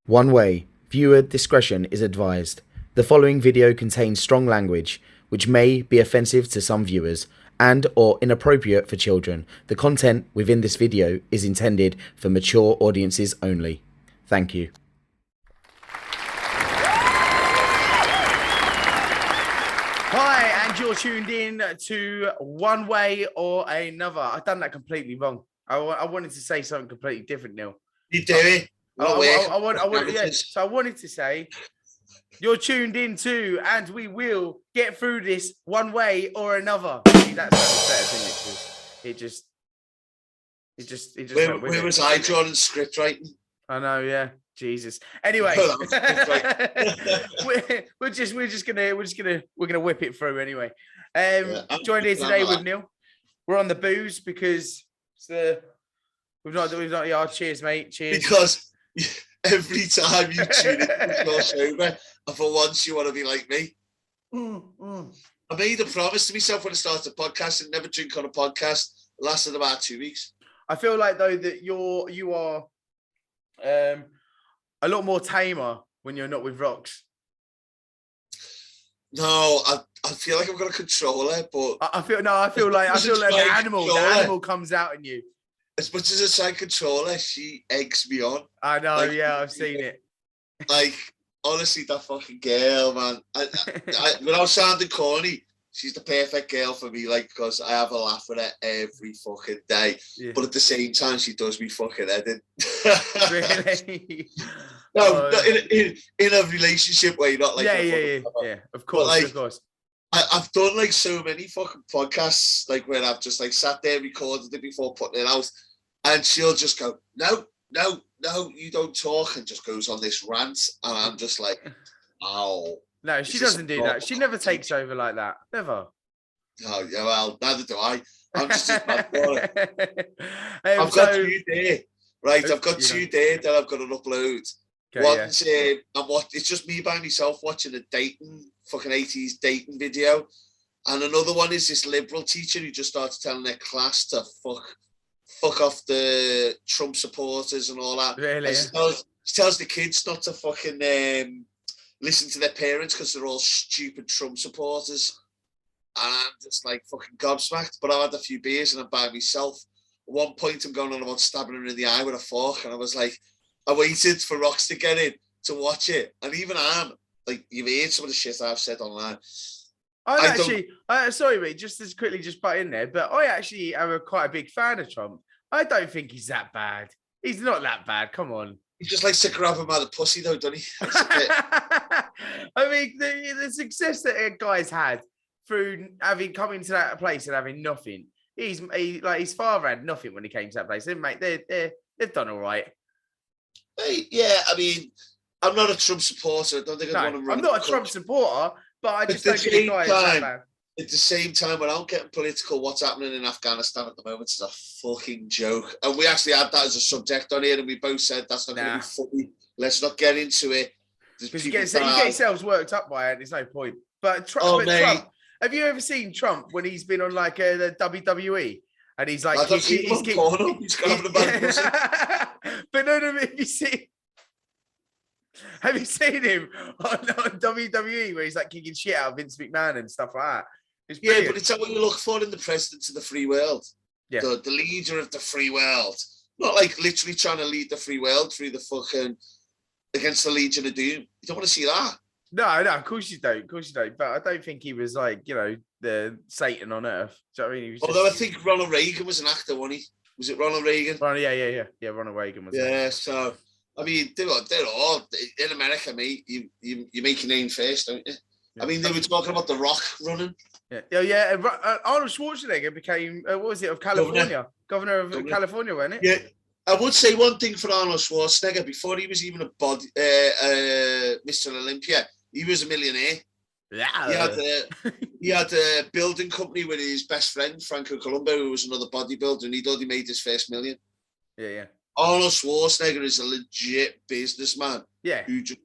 One way. Viewer discretion is advised. The following video contains strong language, which may be offensive to some viewers and or inappropriate for children. The content within this video is intended for mature audiences only. Thank you. Hi, and you're tuned in to One Way or Another. I've done that completely wrong. I wanted to say something completely different, Neill. You do it. So I wanted to say, you're tuned in to, and we will get through this one way or another. See, that sounded better, didn't it? It just. Where was I drawing script writing? I know, yeah. Jesus. Anyway, we're gonna whip it through anyway. Joined here today with Neill. We're on the booze because we've not. Yeah, cheers, mate. Cheers. Because every time you tune in, you're sober, and for once you want to be like me. I made a promise to myself when I started podcasting, never drink on a podcast. It lasted about 2 weeks. I feel like though that you are a lot more tamer when you're not with Rocks. No, I feel like I've got a controller, but I feel like the animal comes out in you. As much as I try controller, she eggs me on. I know, yeah, I've seen it. Like, honestly, that fucking girl, man. Without sounding corny, she's the perfect girl for me, like, because I have a laugh with her every fucking day. Yeah. But at the same time, she does me fucking head in. Really? No, in a relationship way, not like... Yeah, of course, like, of course. I've done, like, so many fucking podcasts, like, where I've just, like, sat there, recorded it before putting it out, and she'll just go, no, you don't talk, and just goes on this rant, and I'm just like, oh. No, she doesn't do that. She never takes over like that. Never. Oh, yeah, well, neither do I. I'm just as bad for it. I've got two there, right? I've got two there that I've got to upload. Okay, one's, it's just me by myself watching a fucking 80s dating video. And another one is this liberal teacher who just started telling their class to fuck off the Trump supporters and all that. Really? She tells the kids not to fucking listen to their parents because they're all stupid Trump supporters. And I'm just like fucking gobsmacked. But I had a few beers and I'm by myself. At one point I'm going on about stabbing her in the eye with a fork. And I was like, I waited for Rox to get in to watch it. And even like, you've heard some of the shit I've said online. Sorry, mate, just as quickly, just butt in there, but I actually am quite a big fan of Trump. I don't think he's that bad. He's not that bad. Come on. He just likes to grab him by the pussy, though, doesn't he? I mean, the success that a guy's had through having come into that place and having nothing. Like his father had nothing when he came to that place. They've done all right. Hey, yeah, I mean, I'm not a Trump supporter. I don't think I'd want to run. I'm not a Trump supporter, but I just don't think the guy is that bad. At the same time, without getting political, what's happening in Afghanistan at the moment is a fucking joke. And we actually had that as a subject on here, and we both said that's not going to be funny. Let's not get into it. Because you get yourselves worked up by it. There's no point. But Trump, have you ever seen Trump when he's been on like the WWE? And he's like, but no, have you seen him on WWE where he's like kicking shit out of Vince McMahon and stuff like that? Yeah, but it's what you look for in the president of the free world. Yeah. The leader of the free world. Not like literally trying to lead the free world through the fucking against the Legion of Doom. You don't want to see that. No, of course you don't. But I don't think he was like, the Satan on earth. Do you know what I mean? Although I think Ronald Reagan was an actor, wasn't he? Was it Ronald Reagan? Yeah, Ronald Reagan was. Yeah, so I mean, they're all in America, mate. You make your name first, don't you? Yeah. I mean, they were talking about The Rock running. Yeah. Arnold Schwarzenegger became what was it of California? Governor of California, wasn't it? Yeah. I would say one thing for Arnold Schwarzenegger: before he was even a Mr. Olympia, he was a millionaire. Yeah. He had a building company with his best friend Franco Columbo, who was another bodybuilder, and he'd already made his first million. Yeah. Arnold Schwarzenegger is a legit businessman. Yeah. Who just,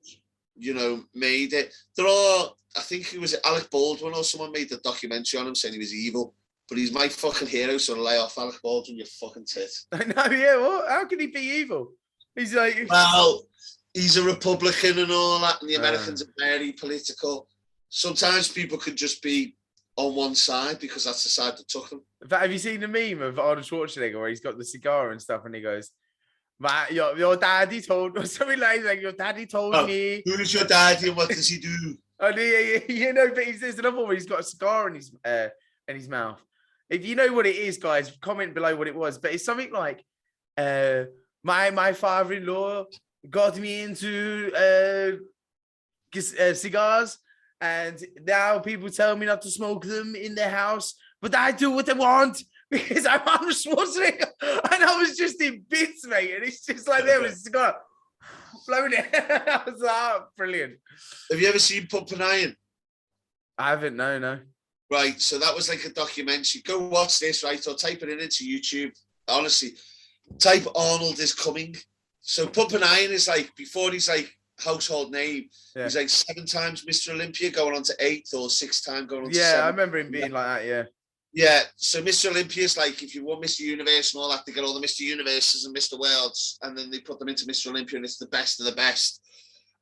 made it. There are, I think it was Alec Baldwin or someone made a documentary on him saying he was evil. But he's my fucking hero, so lay off Alec Baldwin, you fucking tit. I know, yeah. What? How can he be evil? He's like... Well, he's a Republican and all that, and the Americans are very political. Sometimes people could just be on one side because that's the side that took them. In fact, have you seen the meme of Arnold Schwarzenegger where he's got the cigar and stuff, and he goes, your daddy told, or something like your daddy told me. Who is your daddy and what does he do? Oh, you know, but there's another one where he's got a cigar in his mouth. If you know what it is, guys, comment below what it was. But it's something like, my father-in-law got me into cigars, and now people tell me not to smoke them in their house, but I do what I want because I'm Arnold Schwarzenegger. And I was just in bits, mate. And it's just like there was a cigar floating. I was like, oh, brilliant. Have you ever seen Pump and Iron? I haven't, no. Right, so that was like a documentary. Go watch this, right? Or type it into YouTube. Honestly, type Arnold is coming. So Pump and Iron is like, before he's like household name, he's like 7 times Mr. Olympia, going on to 8th, or 6 times going on to 7th. I remember him being like that, yeah. Yeah, so Mr. Olympia is like, if you won Mr. Universe and all that, they get all the Mr. Universes and Mr. Worlds, and then they put them into Mr. Olympia, and it's the best of the best.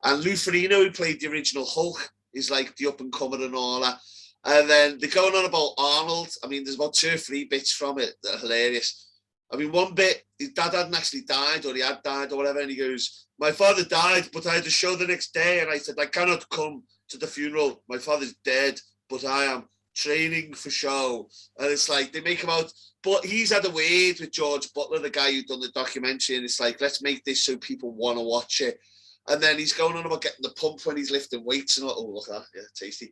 And Lou Ferrigno, who played the original Hulk, is like the up-and-comer and all that. And then they're going on about Arnold. I mean, there's about 2 or 3 bits from it that are hilarious. I mean, one bit, his dad hadn't actually died, or he had died or whatever, and he goes, my father died, but I had a show the next day, and I said, I cannot come to the funeral. My father's dead, but I am training for show. And it's like, they make him out, but he's had a word with George Butler, the guy who done the documentary, and it's like, let's make this so people want to watch it. And then he's going on about getting the pump when he's lifting weights and all. Oh, look at that, yeah, tasty.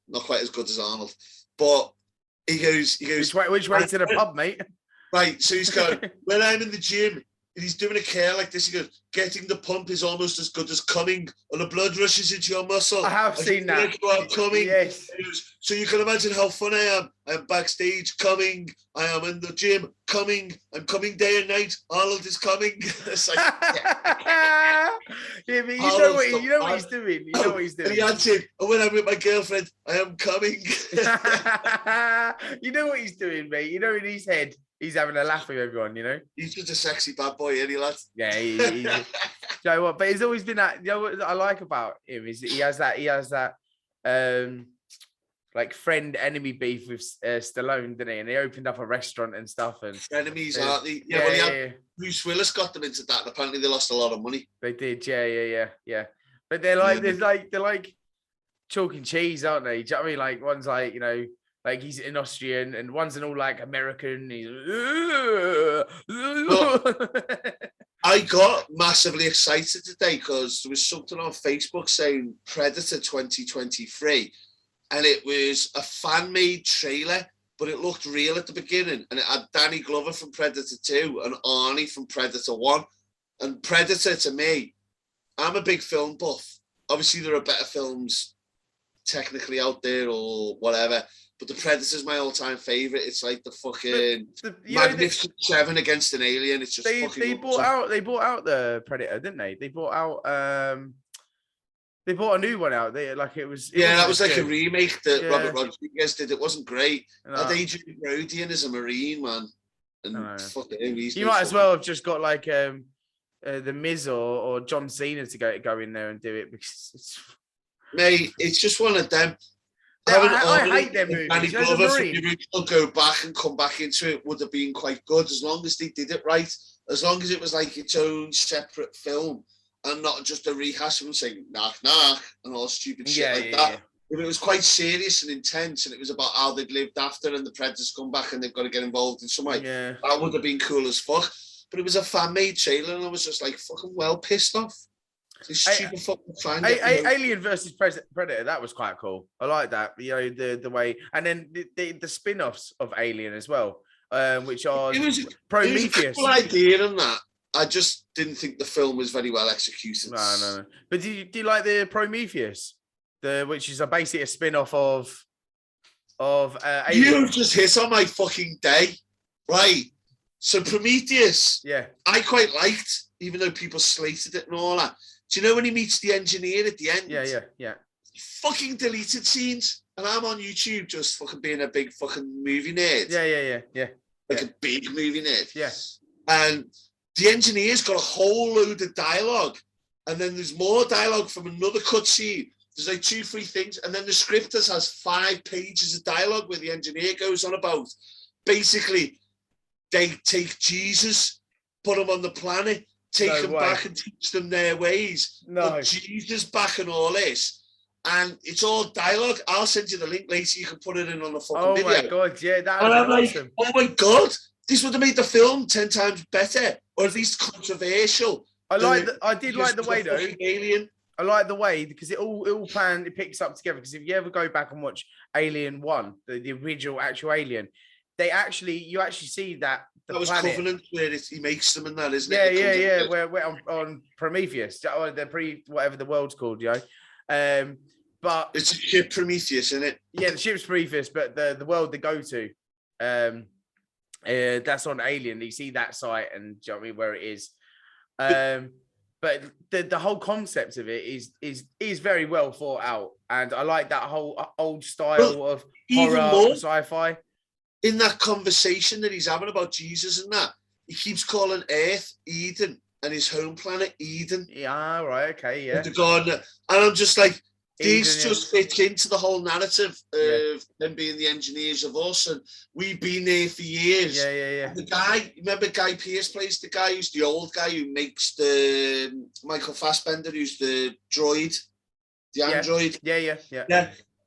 Not quite as good as Arnold, but he goes. Which way to the pub, mate? Right, so he's going, when I'm in the gym and he's doing a curl like this, he goes, getting the pump is almost as good as coming, and the blood rushes into your muscle. I have seen that. I'm coming. Yes. So you can imagine how fun I am. I'm backstage coming. I am in the gym coming. I'm coming day and night. Arnold is coming. It's like, yeah, but you know what he's doing. You know what he's doing. And he answered, and when I'm with my girlfriend, I am coming. You know what he's doing, mate. You know, in his head, he's having a laugh with everyone, you know? He's just a sexy bad boy, any lad. Yeah, he's you know what? But he's always been that. You know what I like about him is that he has that like friend enemy beef with Stallone, didn't he? And he opened up a restaurant and stuff. And enemies, aren't they? Yeah. Bruce Willis got them into that, and apparently they lost a lot of money. They did, yeah. But they're like, they're like chalk and cheese, aren't they? Do you know what I mean? Like one's like, you know, like he's an Austrian, and one's an all like American. He's I got massively excited today because there was something on Facebook saying Predator 2023, and it was a fan-made trailer, but it looked real at the beginning, and it had Danny Glover from Predator 2 and Arnie from Predator 1. And Predator, to me, I'm a big film buff. Obviously, there are better films technically out there or whatever, but the Predator's my all-time favourite. It's like the fucking Magnificent Seven against an alien. It's just they bought out the Predator, didn't they? They bought out they bought a new one out. That was like a remake that Robert Rodriguez did. It wasn't great. Had Adrian Brody in as a Marine, man. And you might as well have just got like the Miz or John Cena to go in there and do it, because mate, it's just one of them. I hate them movies. Danny Glover from the original go back and come back into it would have been quite good, as long as they did it right. As long as it was like its own separate film and not just a rehash of them saying knock knock and all stupid shit that. If it was quite serious and intense, and it was about how they'd lived after, and the Predators come back and they've got to get involved in some way, that would have been cool as fuck. But it was a fan-made trailer, and I was just like fucking well pissed off. Alien versus Predator, that was quite cool. I like that. You know, the way, and then the spin-offs of Alien as well, which are Prometheus. It was a cool idea in that. I just didn't think the film was very well executed. No. But do you like the Prometheus, which is basically a spin-off of Alien? You just hit on my fucking day, right? So Prometheus, I quite liked, even though people slated it and all that. Do you know when he meets the engineer at the end? Yeah. Fucking deleted scenes, and I'm on YouTube just fucking being a big fucking movie nerd. Yeah. Like a big movie nerd. Yeah. And the engineer's got a whole load of dialogue, and then there's more dialogue from another cutscene. There's like 2-3 things, and then the script has 5 pages of dialogue where the engineer goes on about basically they take Jesus, put him on the planet, take him back and teach them their ways. Put Jesus back and all this. And it's all dialogue. I'll send you the link later. You can put it in on the fucking video. Oh my God, yeah, that would be awesome. Like, oh my God, this would have made the film 10 times better, or at least controversial. I did like the way though. Alien. I like the way because it picks up together. Because if you ever go back and watch Alien 1, the original actual Alien, you actually see that that was planet. Covenant where he makes them and that, isn't it? Yeah. Where on Prometheus, or whatever the world's called, but it's a ship Prometheus, isn't it? Yeah, the ship's Prometheus, but the world they go to, that's on Alien. You see that site, and do you know what I mean, where it is. But the whole concept of it is very well thought out, and I like that whole old style of horror, sci-fi. In that conversation that he's having about Jesus and that, he keeps calling Earth Eden and his home planet Eden. Yeah, right, okay, yeah. And I'm just like, these just fit into the whole narrative of them being the engineers of us, and we've been there for years. Yeah. The guy, remember Guy Pearce plays the guy who's the old guy who makes the Michael Fassbender, who's the droid, the android. Yeah.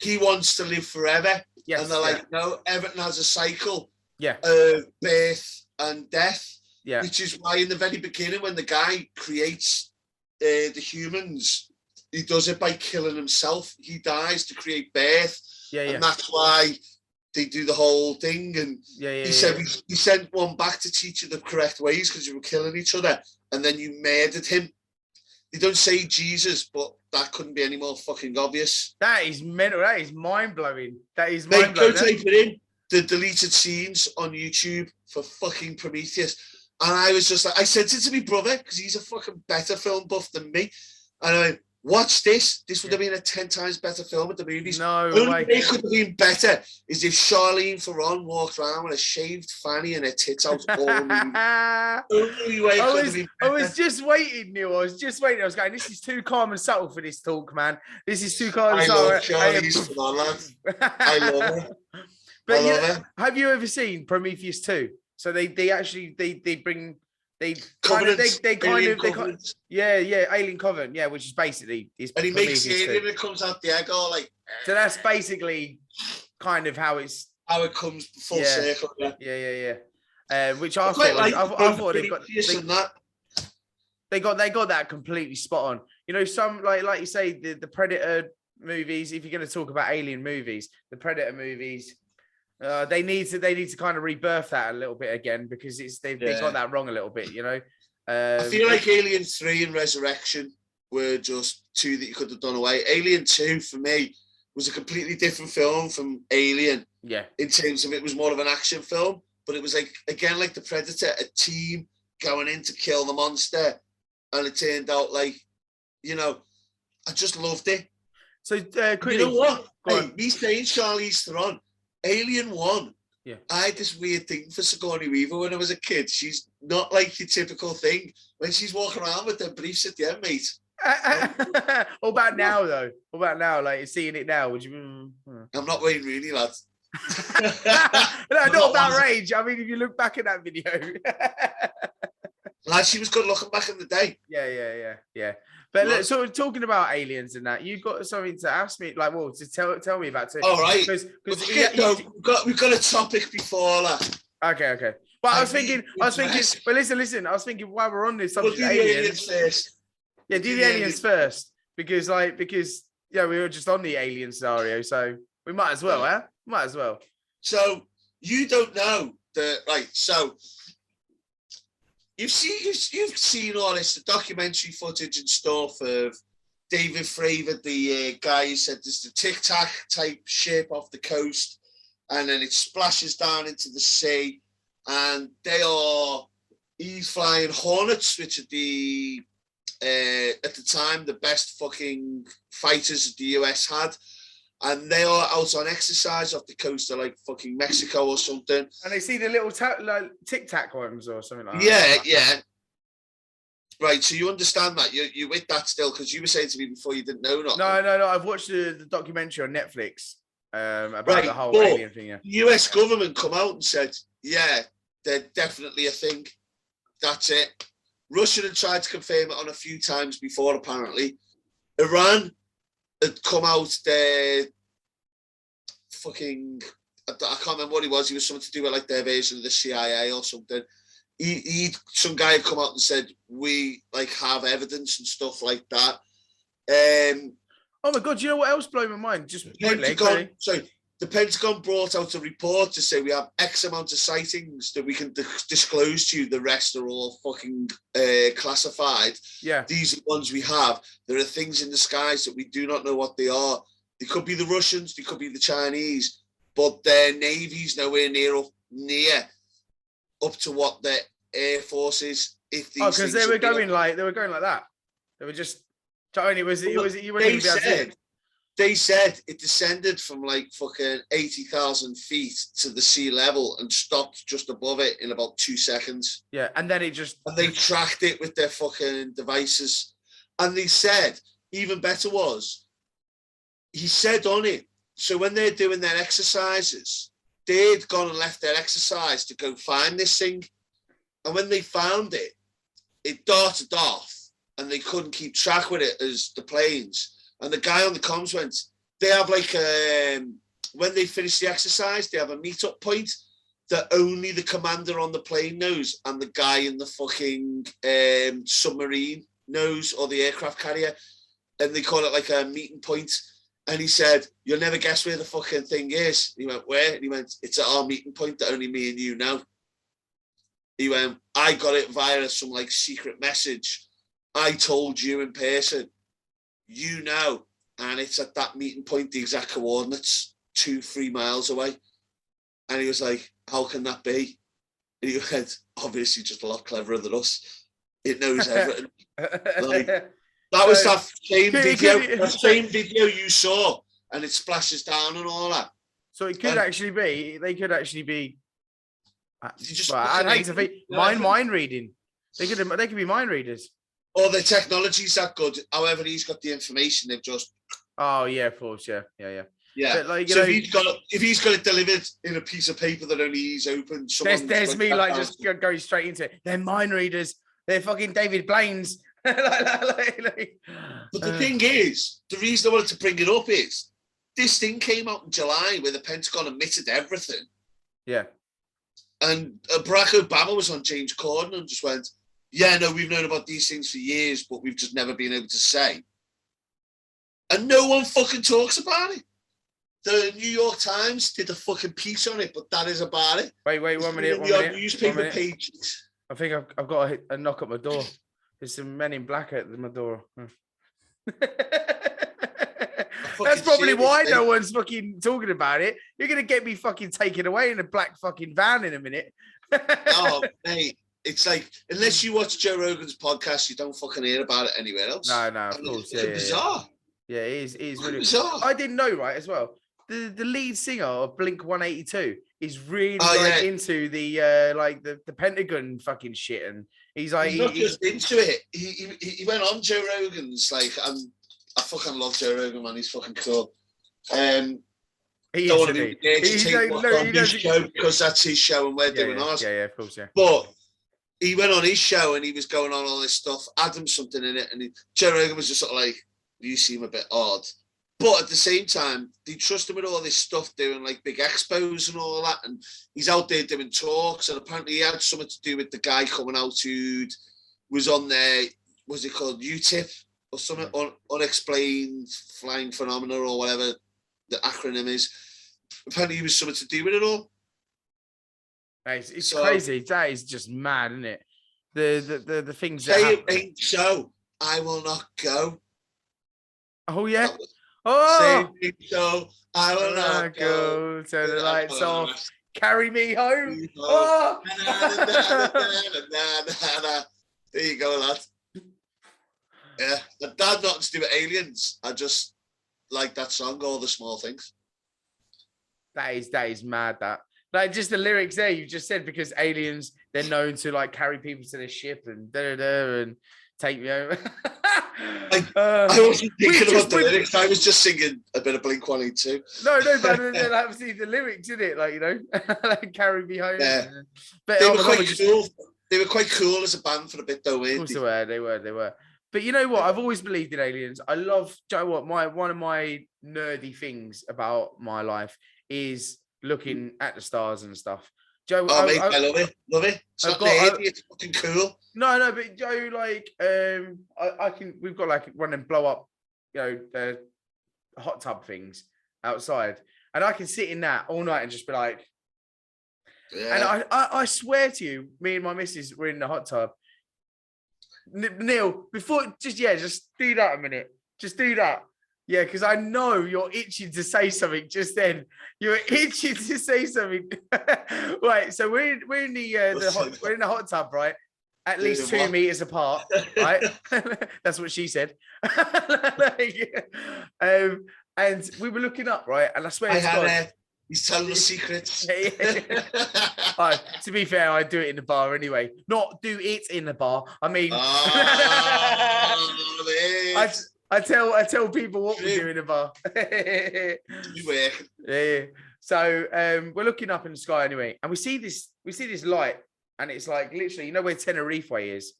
He wants to live forever. Yes, and they're like, no, everything has a cycle. Yeah. Of birth and death. Yeah. Which is why in the very beginning, when the guy creates the humans, he does it by killing himself. He dies to create birth. And that's why they do the whole thing. And he said, we sent one back to teach you the correct ways because you were killing each other. And then you murdered him. They don't say Jesus, but that couldn't be any more fucking obvious. That is mental. That is mind-blowing. That is mind-blowing. Go type it in. The deleted scenes on YouTube for fucking Prometheus. And I was just like, I sent it to my brother because he's a fucking better film buff than me. And I went, watch this. This would have been a 10 times better film at the movies. No the only way. way it could have been better is if Charlene Theron walked around with a shaved fanny and her tits out all the only way it could have been better. I was just waiting, Neil. I was going, this is too calm and subtle for this talk, man. This is too calm and subtle. I love Charlize Theron, lads. I love her. But have you ever seen Prometheus 2? So they bring... Alien Covenant, which is basically and he makes the alien that comes out the egg all like. So that's basically kind of how it comes full circle. Which I thought they got that completely spot on. You know, some like you say the Predator movies. If you're going to talk about alien movies, the Predator movies. They need to kind of rebirth that a little bit again because they've got that wrong a little bit, you know. I feel like Alien 3 and Resurrection were just 2 that you could have done away. Alien 2 for me was a completely different film from Alien. Yeah. In terms of it was more of an action film, but it was like again like the Predator, a team going in to kill the monster, and it turned out like, you know, I just loved it. So you know what? Me saying Charlize Theron. Alien 1, I had this weird thing for Sigourney Weaver when I was a kid. She's not like your typical thing. When she's walking around with them briefs at the end, mate. What about now, though? What about now? Like, seeing it now, would you... I'm not Wayne Rooney, lads. No, not about rage. I mean, if you look back at that video. Like, she was good looking back in the day. Yeah. But look, so talking about aliens and that, you've got something to ask me, like, well, to tell me about too. All right. We've got a topic before that. Okay. But I was thinking. But listen. I was thinking while we're on this subject, we'll do the aliens first. Yeah, do the aliens first because we were just on the alien scenario, so we might as well, Might as well. So you don't know right? So. You've seen all this, the documentary footage and stuff of David Fravor, the guy who said there's the Tic Tac type ship off the coast, and then it splashes down into the sea, and he's flying Hornets, which are at the time the best fucking fighters the US had. And they are out on exercise off the coast of like fucking Mexico or something. And they see the little Tic Tac ones or something like that. Yeah. Right, so you understand that you're with that still, because you were saying to me before you didn't know nothing. No. I've watched the documentary on Netflix about the whole alien thing. Yeah. The US government come out and said, yeah, they're definitely a thing. That's it. Russia had tried to confirm it on a few times before, apparently. Iran had come out there fucking, I can't remember what he was. He was something to do with like their version of the CIA or something. Some guy had come out and said, we like have evidence and stuff like that. Oh my God, do you know what else blew my mind? Just the Pentagon brought out a report to say we have X amount of sightings that we can disclose to you. The rest are all fucking classified. Yeah. These are the ones we have. There are things in the skies that we do not know what they are. They could be the Russians, they could be the Chinese, but their navy's nowhere near up to what the Air Force is. Because they were going like that. They were just trying. You wouldn't even be able to see it. They said it descended from like fucking 80,000 feet to the sea level and stopped just above it in about 2 seconds. Yeah, and then and they tracked it with their fucking devices. And they said, even better was, he said on it, so when they're doing their exercises, they'd gone and left their exercise to go find this thing. And when they found it, it darted off and they couldn't keep track with it as the planes. And the guy on the comms went, they have like, when they finish the exercise, they have a meet-up point that only the commander on the plane knows and the guy in the fucking submarine knows, or the aircraft carrier. And they call it like a meeting point. And he said, you'll never guess where the fucking thing is. And he went, where? And he went, it's at our meeting point that only me and you know. He went, I got it via some like secret message. I told you in person. You know, and it's at that meeting point, the exact coordinates, 2-3 miles away. And he was like, how can that be? And he went, obviously just a lot cleverer than us. It knows everything. Like, that was that same video you saw, and it splashes down and all that. So it could actually be, they could actually be, I'd hate to think, mind reading. They could be mind readers. Or the technology's that good. However, he's got the information. They've just. Oh yeah, of course, yeah. But like, so if he's got it delivered in a piece of paper that only he's opened, there's me like just going straight into it. They're mind readers. They're fucking David Blaine's. But the thing is, the reason I wanted to bring it up is this thing came out in July where the Pentagon admitted everything. Yeah. And Barack Obama was on James Corden and just went, yeah, no, we've known about these things for years, but we've just never been able to say. And no one fucking talks about it. The New York Times did a fucking piece on it, but that is about it. Wait, 1 minute. Newspaper pages. I think I've got a knock at my door. There's some men in black at my door. That's probably why no one's fucking talking about it. You're going to get me fucking taken away in a black fucking van in a minute. Oh, mate. It's like, unless you watch Joe Rogan's podcast, you don't fucking hear about it anywhere else. No, of course. It's bizarre. Yeah, it is really bizarre. I didn't know, right, as well. The lead singer of Blink 182 is really into the Pentagon fucking shit, and he's like, he's not just into it. He went on Joe Rogan's like, I fucking love Joe Rogan, man. He's fucking cool. He don't want to be there to take on his show because that's his show and we're doing ours. Yeah, of course, yeah. But he went on his show and he was going on all this stuff. Adam's something in it, and Joe Rogan was just sort of like, you seem a bit odd. But at the same time, they trust him with all this stuff, doing like big expos and all that. And he's out there doing talks. And apparently he had something to do with the guy coming out who was on there, what's it called, UTIP or something, unexplained flying phenomena or whatever the acronym is. Apparently he was something to do with it all. It's crazy. That is just mad, isn't it? The things that happen. Say it ain't so, I will not go. Oh yeah. Oh, so I will not go. Turn the lights off. Carry me home. Oh. There you go, lad. Yeah, that had nothing to do with aliens. I just like that song, All the Small Things. That is mad. That like just the lyrics there you just said, because aliens, they're known to like carry people to their ship and and Take me home. I wasn't thinking about the lyrics. I was just singing a bit of Blink-182. No, but then obviously the lyrics in it, like, you know, like carry me home. Yeah. But they were quite cool. They were quite cool as a band for a bit, though, weren't they? Of course they were. But you know what? I've always believed in aliens. I love, do you know what? One of my nerdy things about my life is looking at the stars and stuff. Joe, mate, I love it. It's not nerdy, it's fucking cool. No, but Joe, like, we've got like one of them blow up, you know, the hot tub things outside, and I can sit in that all night and just be like, yeah. And I swear to you, me and my missus were in the hot tub. Neill, just do that a minute. Just do that. Yeah, because I know you're itching to say something just then. You're itching to say something. Right, so we're in the hot tub, right? At least 2 meters apart, right? That's what she said. And we were looking up, right? And I swear to God, he's telling us secrets. To be fair, I do it in the bar anyway. Not do it in the bar. I mean, I tell people what we do in the bar. Yeah. So we're looking up in the sky anyway, and we see this light, and it's like literally, you know where Tenerife is?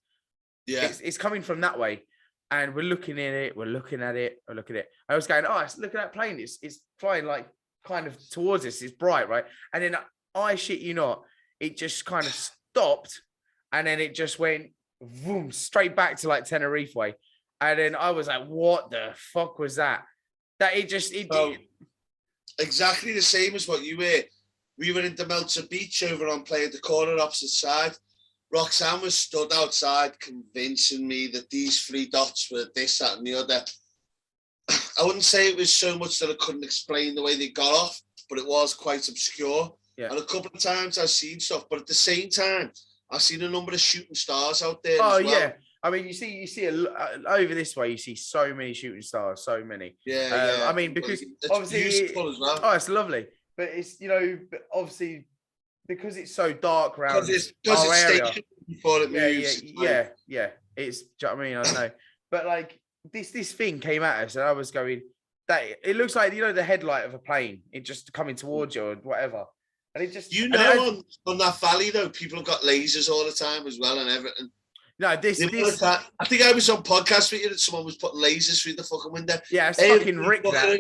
Yeah. It's coming from that way, and we're looking at it. I was going, oh, look at that plane. It's flying like kind of towards us. It's bright, right? And then I shit you not, it just kind of stopped, and then it just went boom straight back to like Tenerife way. And then I was like, what the fuck was that? Exactly the same as what you were. We were in the Meltzer Beach over on playing the corner opposite side. Roxanne was stood outside convincing me that these 3 dots were this, that, and the other. I wouldn't say it was so much that I couldn't explain the way they got off, but it was quite obscure. Yeah. And a couple of times I've seen stuff, but at the same time, I've seen a number of shooting stars out there. Oh, as well. Yeah. I mean, you see over this way, you see so many shooting stars, so many. Yeah. I mean, because it's obviously, beautiful as well. Oh, it's lovely, but it's, you know, obviously because it's so dark around our area. Before it moves. Yeah. It's, do you know what I mean? I don't know, but like this thing came at us, and I was going, that it looks like, you know, the headlight of a plane, it just coming towards you or whatever, and it just, you know, on that valley though, people have got lasers all the time as well and everything. No, I think I was on podcast with you and someone was putting lasers through the fucking window. Yeah, it's fucking Rick that.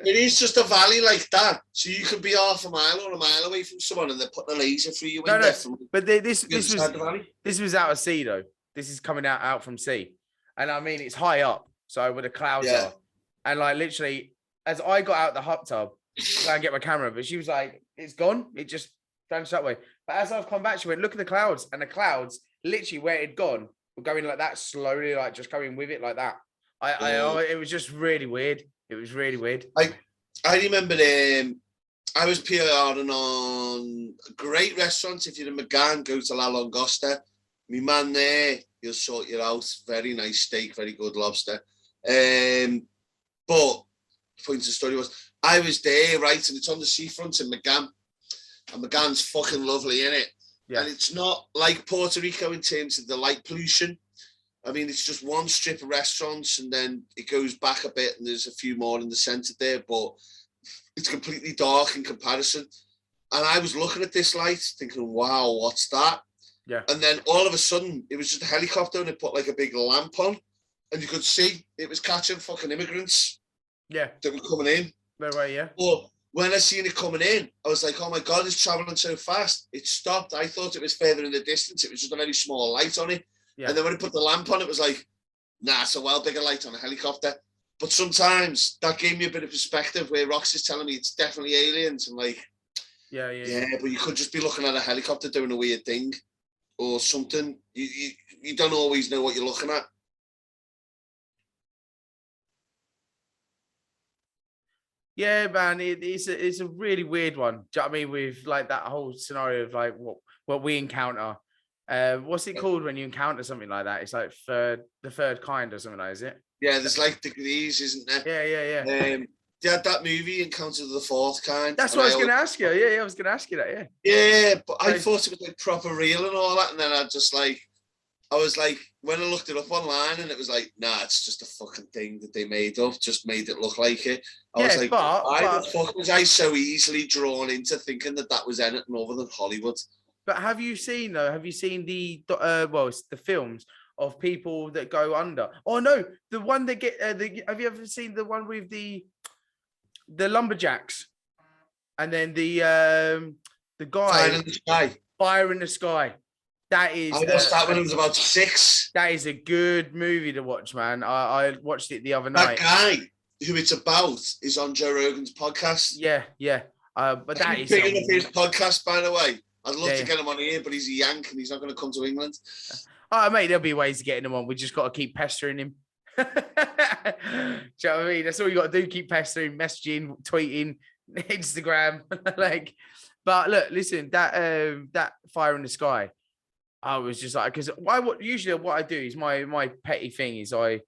It is just a valley like that. So you could be half a mile or a mile away from someone and they're putting a laser through your window. No. But this was out of sea though. This is coming out from sea. And I mean, it's high up. So where the clouds are. And like literally, as I got out the hot tub, try and get my camera, but she was like, it's gone. It just vanished that way. But as I've come back, she went, look at the clouds. And the clouds, literally where it had gone, were going like that slowly, like just going with it like that. It was just really weird. It was really weird. I remember I was PRing on a great restaurant. If you're in McGann, go to La Longosta. My man there, he'll sort you out. Very nice steak, very good lobster. But the point of the story was, I was there, right, and it's on the seafront in McGann. And McGann's fucking lovely, innit? Yeah. And it's not like Puerto Rico in terms of the light pollution. I mean, it's just one strip of restaurants and then it goes back a bit and there's a few more in the centre there, but it's completely dark in comparison. And I was looking at this light thinking, wow, what's that? Yeah. And then all of a sudden, it was just a helicopter and it put like a big lamp on and you could see it was catching fucking immigrants. Yeah. That were coming in. Right, yeah. But when I seen it coming in, I was like, oh my God, it's traveling so fast. It stopped. I thought it was further in the distance. It was just a very small light on it. Yeah. And then when I put the lamp on, it was like, nah, it's a well bigger light on a helicopter. But sometimes that gave me a bit of perspective where Rox is telling me it's definitely aliens. And like, yeah, but you could just be looking at a helicopter doing a weird thing or something. You don't always know what you're looking at. Yeah, man, it's a really weird one. Do you know what I mean? With like that whole scenario of like what we encounter. What's it called when you encounter something like that? It's like the third kind or something like that, is it? Yeah, there's like degrees, isn't there? Yeah. They had that movie, Encounter of the Fourth Kind. That's what I was going to ask you. Yeah, I was going to ask you that, Yeah, but I thought it was like proper real and all that, and then I just like, I was like, when I looked it up online, and it was like, nah, it's just a fucking thing that they made up, just made it look like it. I was like, why the fuck was I so easily drawn into thinking that was anything other than Hollywood? But have you seen the it's the films of people that go under? Oh no, the one that get have you ever seen the one with the lumberjacks, and then the guy Fire in the Sky. That is. I watched that when I was about 6. That is a good movie to watch, man. I watched it the other night. That guy who it's about is on Joe Rogan's podcast. Yeah. But that is big enough his podcast, by the way. I'd love to get him on here, but he's a Yank and he's not going to come to England. Oh, mate, there'll be ways of getting him on. We just got to keep pestering him. Do you know what I mean? That's all you got to do. Keep pestering, messaging, tweeting, Instagram. But look, listen, that Fire in the Sky. I was just like, because usually what I do is my petty thing is I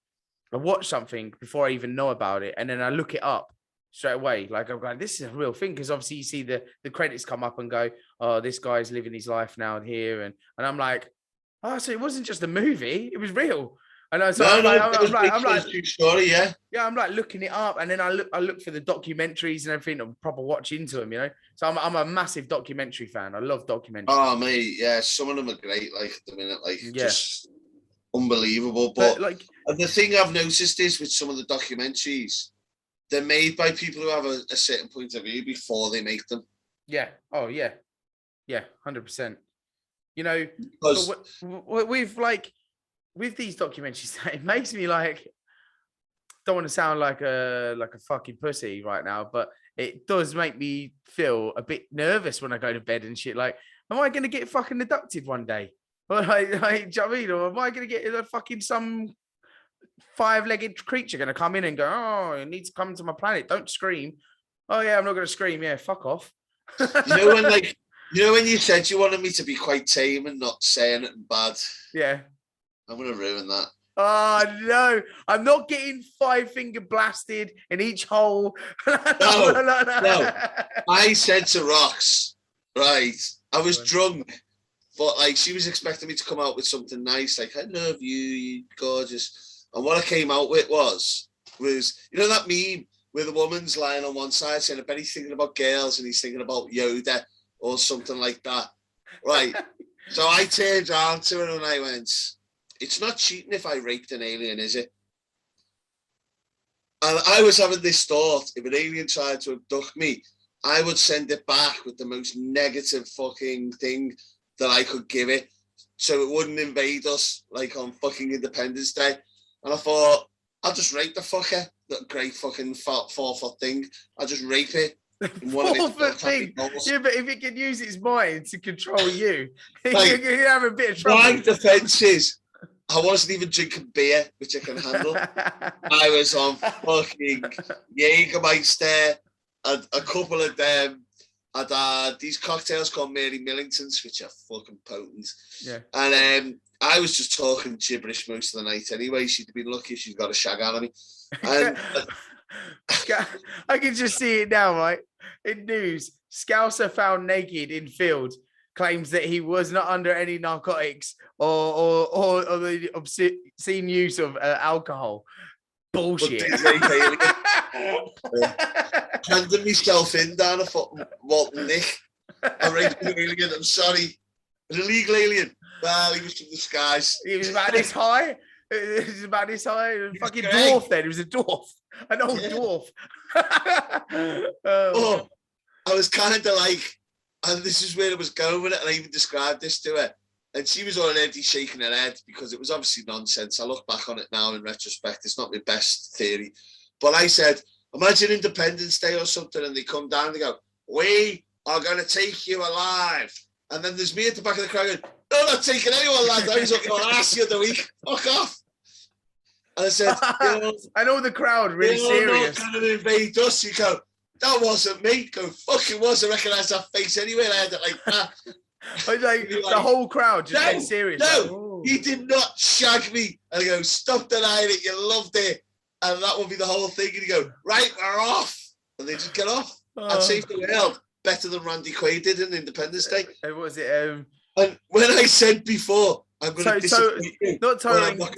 watch something before I even know about it, and then I look it up straight away. Like I'm going, this is a real thing, because obviously you see the credits come up and go, oh, this guy's living his life now here, and I'm like, oh, so it wasn't just a movie, it was real. And I'm like, true story, yeah. Yeah, I'm like looking it up, and then I look for the documentaries and everything, and proper watch into them, you know. So I'm a massive documentary fan. I love documentaries. Oh mate, yeah, some of them are great. Like at the minute, just unbelievable. But and the thing I've noticed is with some of the documentaries, they're made by people who have a certain point of view before they make them. Yeah. Oh yeah. Yeah. 100%. You know, with these documentaries, it makes me like, don't want to sound like a fucking pussy right now, but it does make me feel a bit nervous when I go to bed and shit. Like, am I going to get fucking abducted one day? Or do you know what I mean? Or am I going to get some 5-legged creature going to come in and go, oh, you need to come to my planet. Don't scream. Oh yeah, I'm not going to scream. Yeah, fuck off. You know when you said you wanted me to be quite tame and not say anything bad? Yeah. I'm going to ruin that. Oh, no. I'm not getting 5-finger blasted in each hole. No. I said to Rox, right, I was drunk, but like she was expecting me to come out with something nice, like, I love you, you're gorgeous. And what I came out with was, you know that meme where the woman's lying on one side saying, I bet he's thinking about girls and he's thinking about Yoda or something like that. Right. So I turned around to her and I went, it's not cheating if I raped an alien, is it? And I was having this thought, if an alien tried to abduct me, I would send it back with the most negative fucking thing that I could give it, so it wouldn't invade us, like on fucking Independence Day. And I thought, I'll just rape the fucker, that great fucking 4-foot thing. I'll just rape it. 4-foot thing. Yeah, but if it can use its mind to control you, like, you have a bit of trouble. My defense is, I wasn't even drinking beer, which I can handle. I was on fucking Jägermeister, and a couple of them. I'd had these cocktails called Mary Millingtons, which are fucking potent. Yeah. And I was just talking gibberish most of the night anyway. She'd been lucky if she'd got a shag out of me. And I can just see it now, right? In news, Scouser found naked in field claims that he was not under any narcotics or the obscene use of alcohol. Bullshit. Handing myself in down a fucking Walton Nick. I'm sorry. An illegal alien. Well, he was from the skies. He was about this high. Fucking dwarf then. He was a dwarf. An old dwarf. I was kind of like, and this is where I was going with it, and I even described this to her. And she was already shaking her head because it was obviously nonsense. I look back on it now in retrospect. It's not my best theory. But I said, imagine Independence Day or something, and they come down and they go, we are going to take you alive. And then there's me at the back of the crowd going, no, I'm not taking anyone, lads. I was up your ass the other week. Fuck off. And I said, I know the crowd really serious. You're not going to invade us. You go, that wasn't me. Go, fuck it was. I recognise that face anyway. And I had it like that. Like the whole crowd just get serious. No, he did not shag me. And I go, stop denying it. You loved it. And that would be the whole thing. And you go, right, we're off. And they just get off. I'd save the world better than Randy Quaid did in Independence Day. What was it? And when I said before, I'm going to disappoint you. Not total encounter.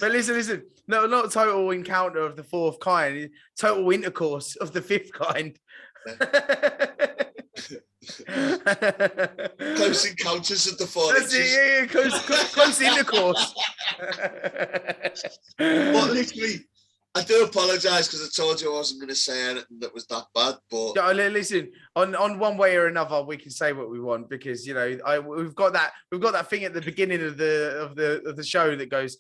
But listen. No, not total encounter of the fourth kind. Total intercourse of the fifth kind. Close encounters of the four That's inches. it, close intercourse. But literally, I do apologise because I told you I wasn't going to say anything that was that bad. But listen, on one way or another, we can say what we want because we've got that thing at the beginning of the show that goes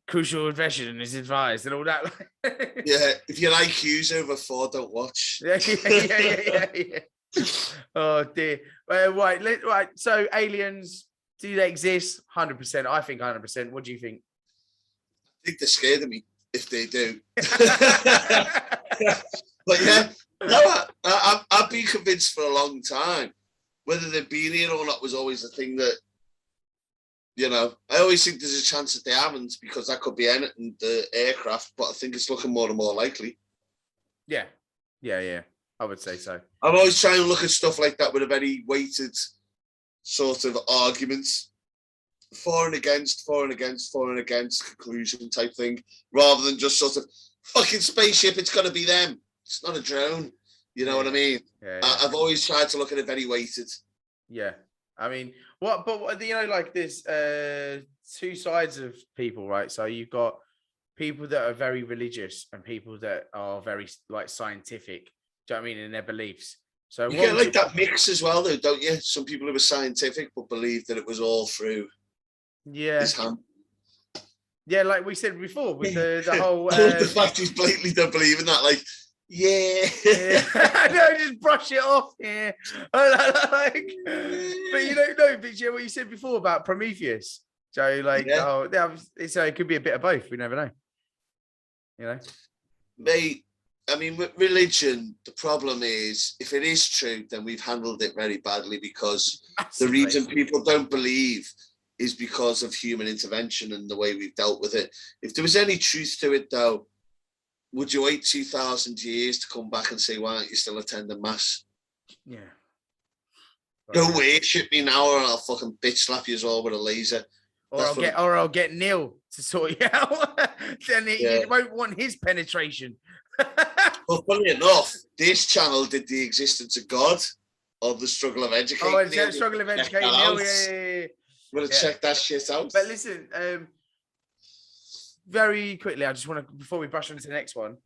crucial information is advised and all that. Yeah, if your IQ's over 4, don't watch. Yeah. Oh dear. Right. So aliens, do they exist? 100%. I think 100%. What do you think? I think they're scared of me if they do. But yeah, no, I've been convinced for a long time. Whether they've been here or not was always a thing that, I always think there's a chance that they haven't because that could be anything, the aircraft, but I think it's looking more and more likely. Yeah. I would say so. I'm always trying to look at stuff like that with a very weighted sort of arguments. For and against conclusion type thing, rather than just sort of fucking spaceship, it's got to be them. It's not a drone. You know what I mean? Yeah. I've always tried to look at it very weighted. Yeah. I mean, like there's two sides of people, right? So you've got people that are very religious and people that are very like scientific. Do you know what I mean? In their beliefs. So you get like that mix as well, though, don't you? Some people who are scientific but believe that it was all through his hand. Yeah, like we said before, with the whole the fact he's blatantly don't believe in that, like, yeah. No, just brush it off. Yeah. But what you said before about Prometheus. So it could be a bit of both. We never know. Mate, I mean, with religion, the problem is, if it is true, then we've handled it very badly because the reason people don't believe is because of human intervention and the way we've dealt with it. If there was any truth to it, though, would you wait 2,000 years to come back and say, why aren't you still attending mass? Yeah. Go worship me now or I'll fucking bitch slap you all with a laser. Or I'll get Neill to sort you out. Then you won't want his penetration. Well, funny enough, this channel did the existence of God or the struggle of educating. Oh, it's the struggle of educating. Yeah. I'm going to check that shit out. But listen, very quickly, I just want to, before we brush on to the next one,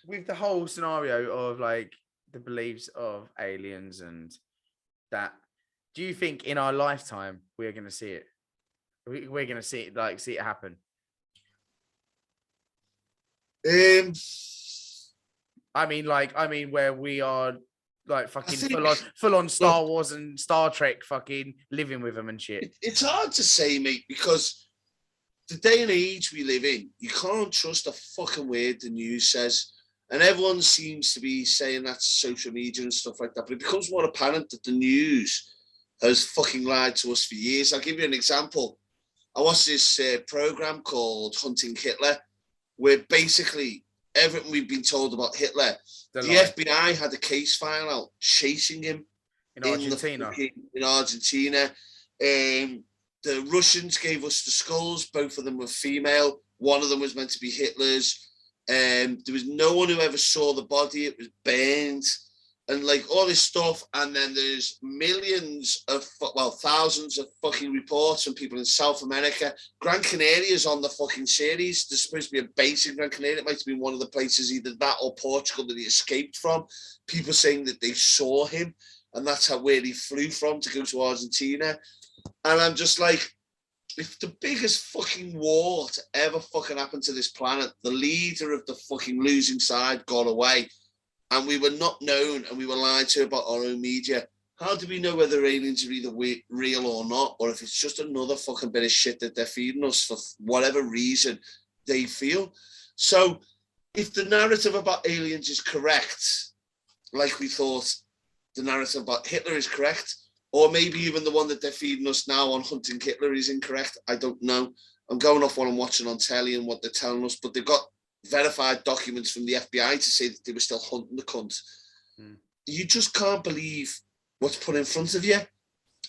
with the whole scenario of like the beliefs of aliens and that, do you think in our lifetime we're going to see it? We're going to see it happen? I mean, where we are like fucking full on Star Wars and Star Trek, fucking living with them and shit. It's hard to say, mate, because the day and age we live in, you can't trust a fucking word the news says. And everyone seems to be saying that to social media and stuff like that. But it becomes more apparent that the news has fucking lied to us for years. I'll give you an example. I watched this program called Hunting Hitler, where basically everything we've been told about Hitler, the FBI had a case file out chasing him in Argentina. In Argentina. The Russians gave us the skulls. Both of them were female. One of them was meant to be Hitler's. There was no one who ever saw the body. It was burned and like all this stuff. And then there's thousands of fucking reports from people in South America. Gran Canaria is on the fucking series. There's supposed to be a base in Gran Canaria. It might have been one of the places, either that or Portugal, that he escaped from. People saying that they saw him and that's where he flew from to go to Argentina. And I'm just like, if the biggest fucking war to ever fucking happen to this planet, the leader of the fucking losing side got away, and we were not known and we were lied to about our own media, how do we know whether aliens are either real or not, or if it's just another fucking bit of shit that they're feeding us for whatever reason they feel? So if the narrative about aliens is correct, like we thought the narrative about Hitler is correct, or maybe even the one that they're feeding us now on Hunting Hitler is incorrect, I don't know. I'm going off what I'm watching on telly and what they're telling us, but they've got verified documents from the FBI to say that they were still hunting the cunt. You just can't believe what's put in front of you.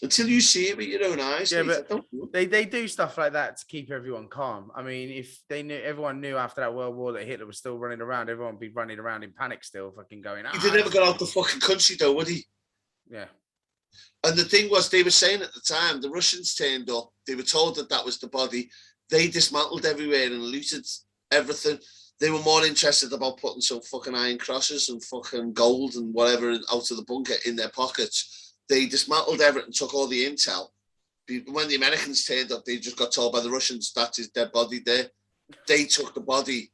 Until you see it with your own eyes. Yeah, but they do stuff like that to keep everyone calm. I mean, if everyone knew after that World War that Hitler was still running around, everyone would be running around in panic still, fucking going. He never got out the fucking country though, would he? Yeah. And the thing was, they were saying at the time, the Russians turned up. They were told that was the body. They dismantled everywhere and looted everything. They were more interested about putting some fucking iron crosses and fucking gold and whatever out of the bunker in their pockets. They dismantled everything, took all the intel. When the Americans turned up, they just got told by the Russians that's his dead body there. They took the body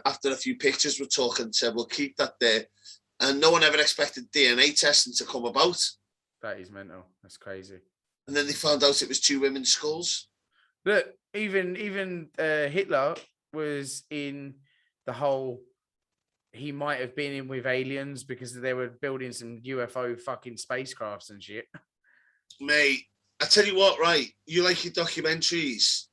after a few pictures were took and said, we'll keep that there. And no one ever expected DNA testing to come about. That is mental. That's crazy. And then they found out it was 2 women's skulls. Look, even Hitler was in the whole... He might have been in with aliens because they were building some UFO fucking spacecrafts and shit. Mate, I tell you what, right? You like your documentaries?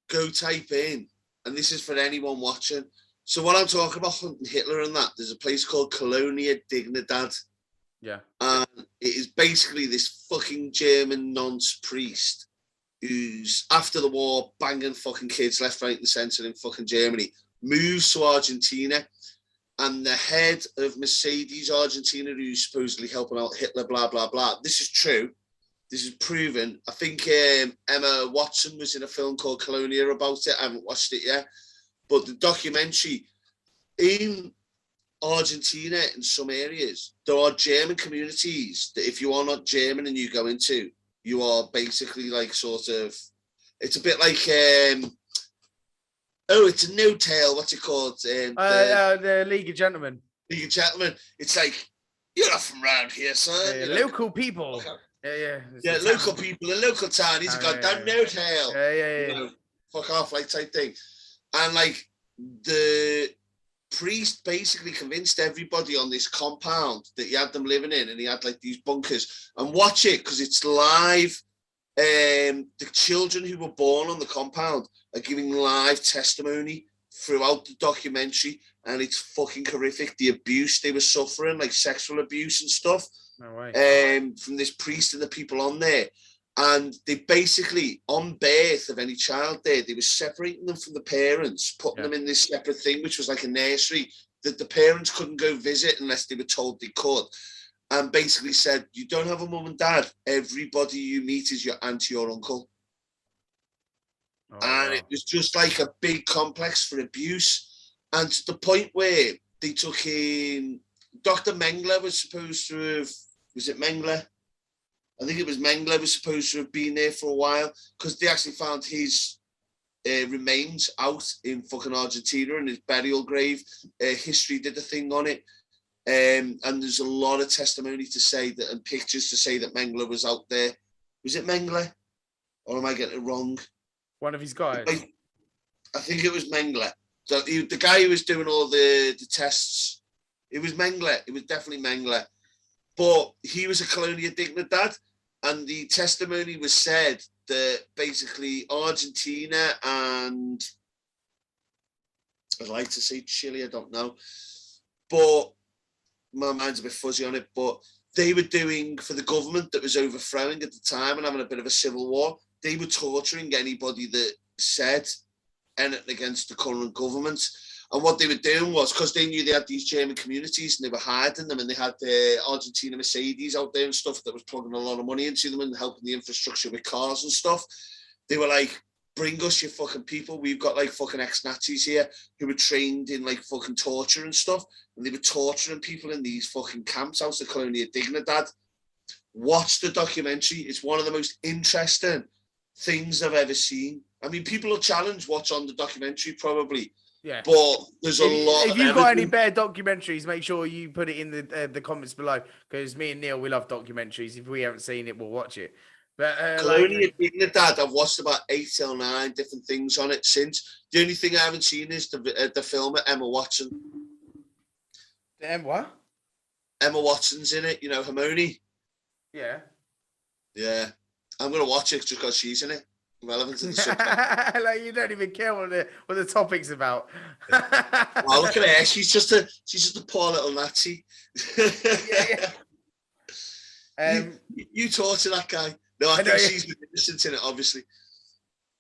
Go type in, and this is for anyone watching. So what I'm talking about, hunting Hitler and that, there's a place called Colonia Dignidad. Yeah. And it is basically this fucking German nonce priest who's, after the war, banging fucking kids left, right, and centre in fucking Germany, moves to Argentina. And the head of Mercedes Argentina, who's supposedly helping out Hitler, blah, blah, blah. This is true. This is proven. I think Emma Watson was in a film called Colonia about it. I haven't watched it yet. But the documentary, in Argentina, in some areas, there are German communities that if you are not German and you go into, you are basically like sort of, it's a bit like... it's a no tail. What's it called? The League of Gentlemen. League of Gentlemen. It's like, you're not from around here, son. Local people. Yeah, local people, the local town. He's a goddamn no tail. Yeah. You know, fuck off, like type thing. And like the priest basically convinced everybody on this compound that he had them living in, and he had like these bunkers. And watch it because it's live. The children who were born on the compound are giving live testimony throughout the documentary, and it's fucking horrific. The abuse they were suffering, like sexual abuse and stuff, no way. From this priest and the people on there. And they basically, on birth of any child there, they were separating them from the parents, putting them in this separate thing, which was like a nursery that the parents couldn't go visit unless they were told they could. And basically said, you don't have a mum and dad. Everybody you meet is your auntie or uncle. And it was just like a big complex for abuse. And to the point where they took in... Dr. Mengele was supposed to have... Was it Mengele? I think it was Mengele was supposed to have been there for a while because they actually found his remains out in fucking Argentina in his burial grave. History did a thing on it. And there's a lot of testimony to say that, and pictures to say that Mengele was out there. Was it Mengele? Or am I getting it wrong? One of his guys. I think it was Mengele. So the guy who was doing all the tests, it was Mengele. It was definitely Mengele. But he was a Colonia Dignidad, and the testimony was said that basically Argentina and I'd like to say Chile, I don't know. But my mind's a bit fuzzy on it, but they were doing, for the government that was overthrowing at the time and having a bit of a civil war, they were torturing anybody that said anything against the current government. And what they were doing was, because they knew they had these German communities and they were hiding them, and they had the Argentina Mercedes out there and stuff that was plugging a lot of money into them and helping the infrastructure with cars and stuff. They were like, bring us your fucking people. We've got like fucking ex-Nazis here who were trained in like fucking torture and stuff. And they were torturing people in these fucking camps out of Colonia Dignidad. Watch the documentary. It's one of the most interesting things I've ever seen. I mean, people will challenge what's on the documentary probably. Yeah. But there's a lot If you've got any better documentaries, make sure you put it in the comments below, because me and Neil, we love documentaries. If we haven't seen it, we'll watch it. But Colonia Dignidad, I've watched about 8 or 9 different things on it since. The only thing I haven't seen is the film of Emma Watson. What? Emma Watson's in it, you know, Hermione. Yeah. Yeah. I'm going to watch it just because she's in it. Relevant to the subject. Like, you don't even care what the topic's about. Oh, look at her. She's just a poor little Nazi. Yeah. You torture that guy. No, I think she's been innocent in it, obviously.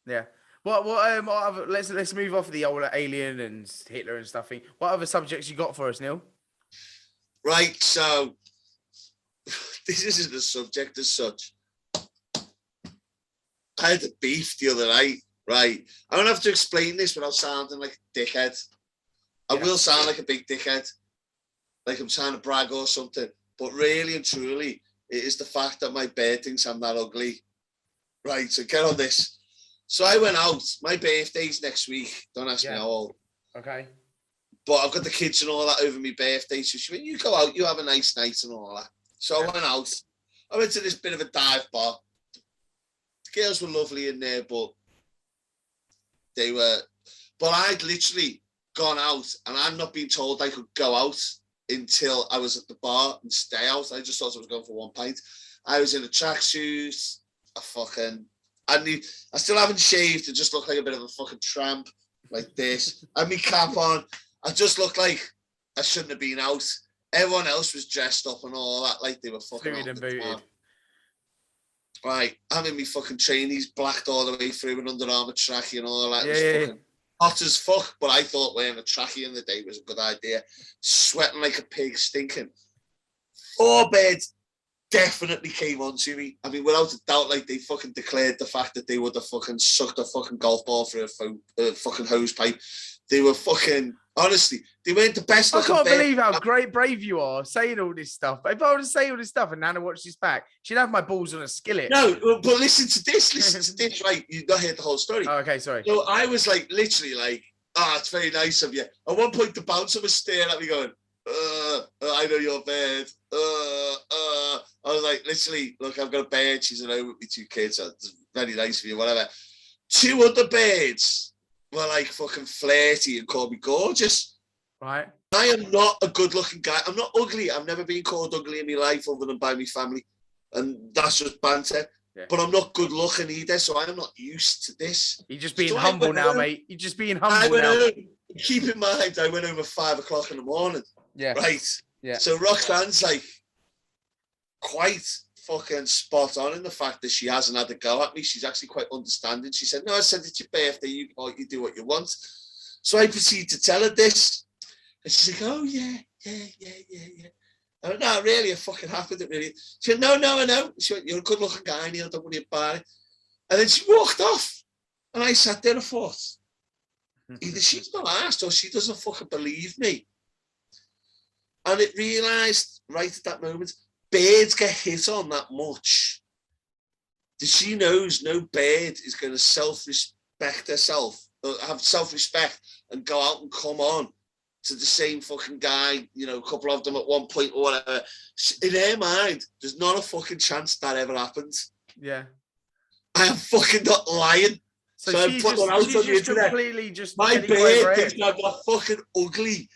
Yeah. What other, let's move off of the old alien and Hitler and stuff. What other subjects you got for us, Neill? Right, so this isn't a subject as such. I had a beef the other night, right? I don't have to explain this without sounding like a dickhead. I will sound like a big dickhead, like I'm trying to brag or something. But really and truly, it is the fact that my bird thinks I'm that ugly. Right, so get on this. So I went out. My birthday's next week. Don't ask me how old. Okay. But I've got the kids and all that over my birthday. So she went, you go out, you have a nice night and all that. So I went out. I went to this bit of a dive bar. The girls were lovely in there, but I'd literally gone out and I'd not been told I could go out until I was at the bar and stay out. I just thought I was going for one pint. I was in a tracksuit. I still haven't shaved. I just look like a bit of a fucking tramp, like this. I had my cap on. I just looked like I shouldn't have been out. Everyone else was dressed up and all that, like they were fucking out. Booted. Right, I'm in my fucking trainees, blacked all the way through an Under Armour trackie and all that. It was fucking hot as fuck, but I thought wearing a trackie in the day was a good idea. Sweating like a pig, stinking. 4 beds definitely came on to me. I mean, without a doubt, like they fucking declared the fact that they would have fucking sucked a fucking golf ball through a fucking hose pipe. They were fucking, honestly, they weren't the best. I can't believe how brave you are saying all this stuff. If I were to say all this stuff and Nana watched this back, she'd have my balls on a skillet. No, but listen to this, right? You've not heard the whole story. Oh, okay, sorry. So I was like, literally like, it's very nice of you. At one point, the bouncer was staring at me going, I know your bed. I was like, literally, look, I've got a bed. She's at home with me 2 kids. So it's very nice of you, whatever. 2 other beds were like fucking flirty and called me gorgeous. Right. I am not a good looking guy. I'm not ugly. I've never been called ugly in my life other than by my family. And that's just banter. Yeah. But I'm not good looking either, so I'm not used to this. You're just being humble now, mate. You're just being humble now. Keep in mind, I went home at 5 o'clock in the morning. Yeah. Right. Yeah. So Roxanne's like quite fucking spot on in the fact that she hasn't had a go at me. She's actually quite understanding. She said, no, I said it's your birthday. You do what you want. So I proceed to tell her this. And she's like, oh, yeah. I went, no, really, it fucking happened. It really. She said, no, I know. She went, you're a good looking guy, Neill, don't worry about it. And then she walked off. And I sat there and thought, either she's not asked or she doesn't fucking believe me. And it realised right at that moment, birds get hit on that much that she knows no bird is going to self-respect herself, or have self-respect and go out and come on to the same fucking guy, you know, a couple of them at one point or whatever. In her mind, there's not a fucking chance that ever happens. Yeah. I am fucking not lying. So I put one out on the internet. My bird thinks I'm not fucking ugly.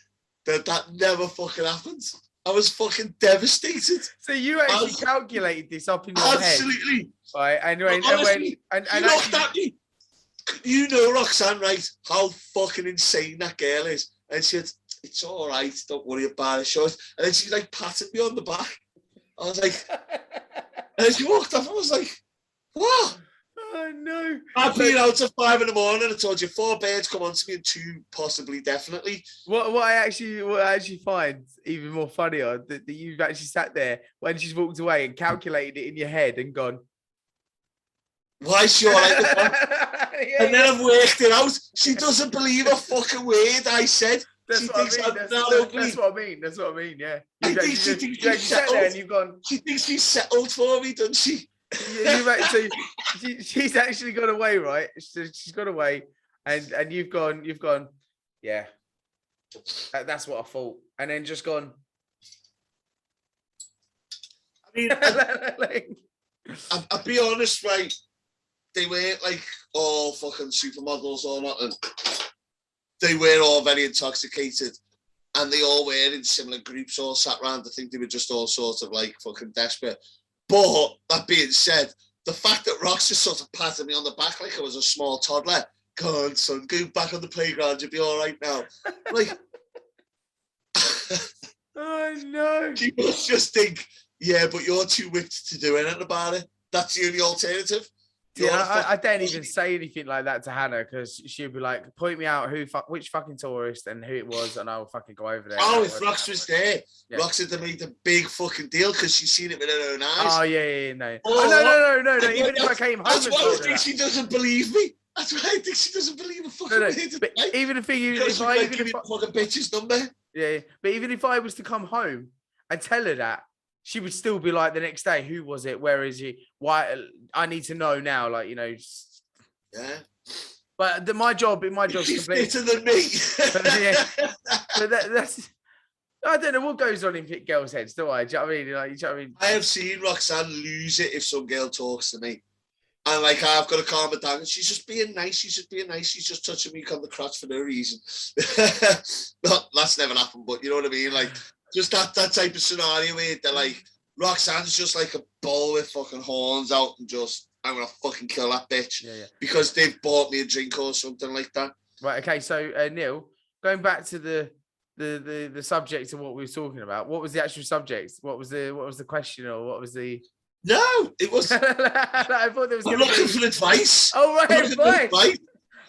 That never fucking happens. I was fucking devastated. So you actually calculated this up in your head? Absolutely. Right, and you looked at me. You know, Roxanne, right? How fucking insane that girl is. And she said, it's all right, don't worry about it. And then she like patted me on the back. I was like, and then she walked off. I was like, what? Oh no! I've been out at 5 in the morning. I told you 4 birds come on to me and 2 possibly definitely. What I actually find even more funnier that you've actually sat there when she's walked away and calculated it in your head and gone, why sure like that? And then I've worked it out. She doesn't believe a fucking word I said. That's what I mean. That's what I mean. Yeah. You sat there and you've gone. She thinks she's settled for me, doesn't she? So she's actually gone away, right? So she's gone away, and you've gone. Yeah, that's what I thought, and then just gone. I mean, I'll be honest, right? They weren't like all fucking supermodels or nothing. They were all very intoxicated, and they all were in similar groups, all sat around. I think they were just all sort of like fucking desperate. But that being said, the fact that Rox just sort of patted me on the back like I was a small toddler, go on, son, go back on the playground, you'll be all right now. Like, oh no. She must just think Yeah, but you're too whipped to do anything about it. That's the only alternative. Yeah, I don't even say anything like that to Hannah because she'll be like, point me out which fucking tourist and who it was, and I'll fucking go over there. Oh, if Rox was there, Rox had to make the big fucking deal because she's seen it with her own eyes. Oh, yeah, no. Oh, no. Even if I came home, that's why I think she doesn't believe me. That's why I think she doesn't believe a fucking but even if give me the fucking bitch's number. Yeah, but even if I was to come home and tell her that, she would still be like the next day, who was it? Where is he? Why? I need to know now. Like, you know. Yeah. But my job is completely better than me. Yeah. But that's. I don't know what goes on in girls' heads, do I? Do you know what I mean? Like, you know what I mean? I have seen Roxanne lose it if some girl talks to me. And like, I've got to calm her down. And she's just being nice. She's just touching me on the crotch for no reason. That's never happened, but you know what I mean? Like, just that type of scenario where they're like, Roxanne's just like a bull with fucking horns out and just, I'm going to fucking kill that bitch. Yeah. Because they've bought me a drink or something like that. Right, okay. So, Neill, going back to the subject of what we were talking about, what was the actual subject? What was the question, or what was the... No, it was... I thought there was... I'm looking for advice. Oh, right, advice.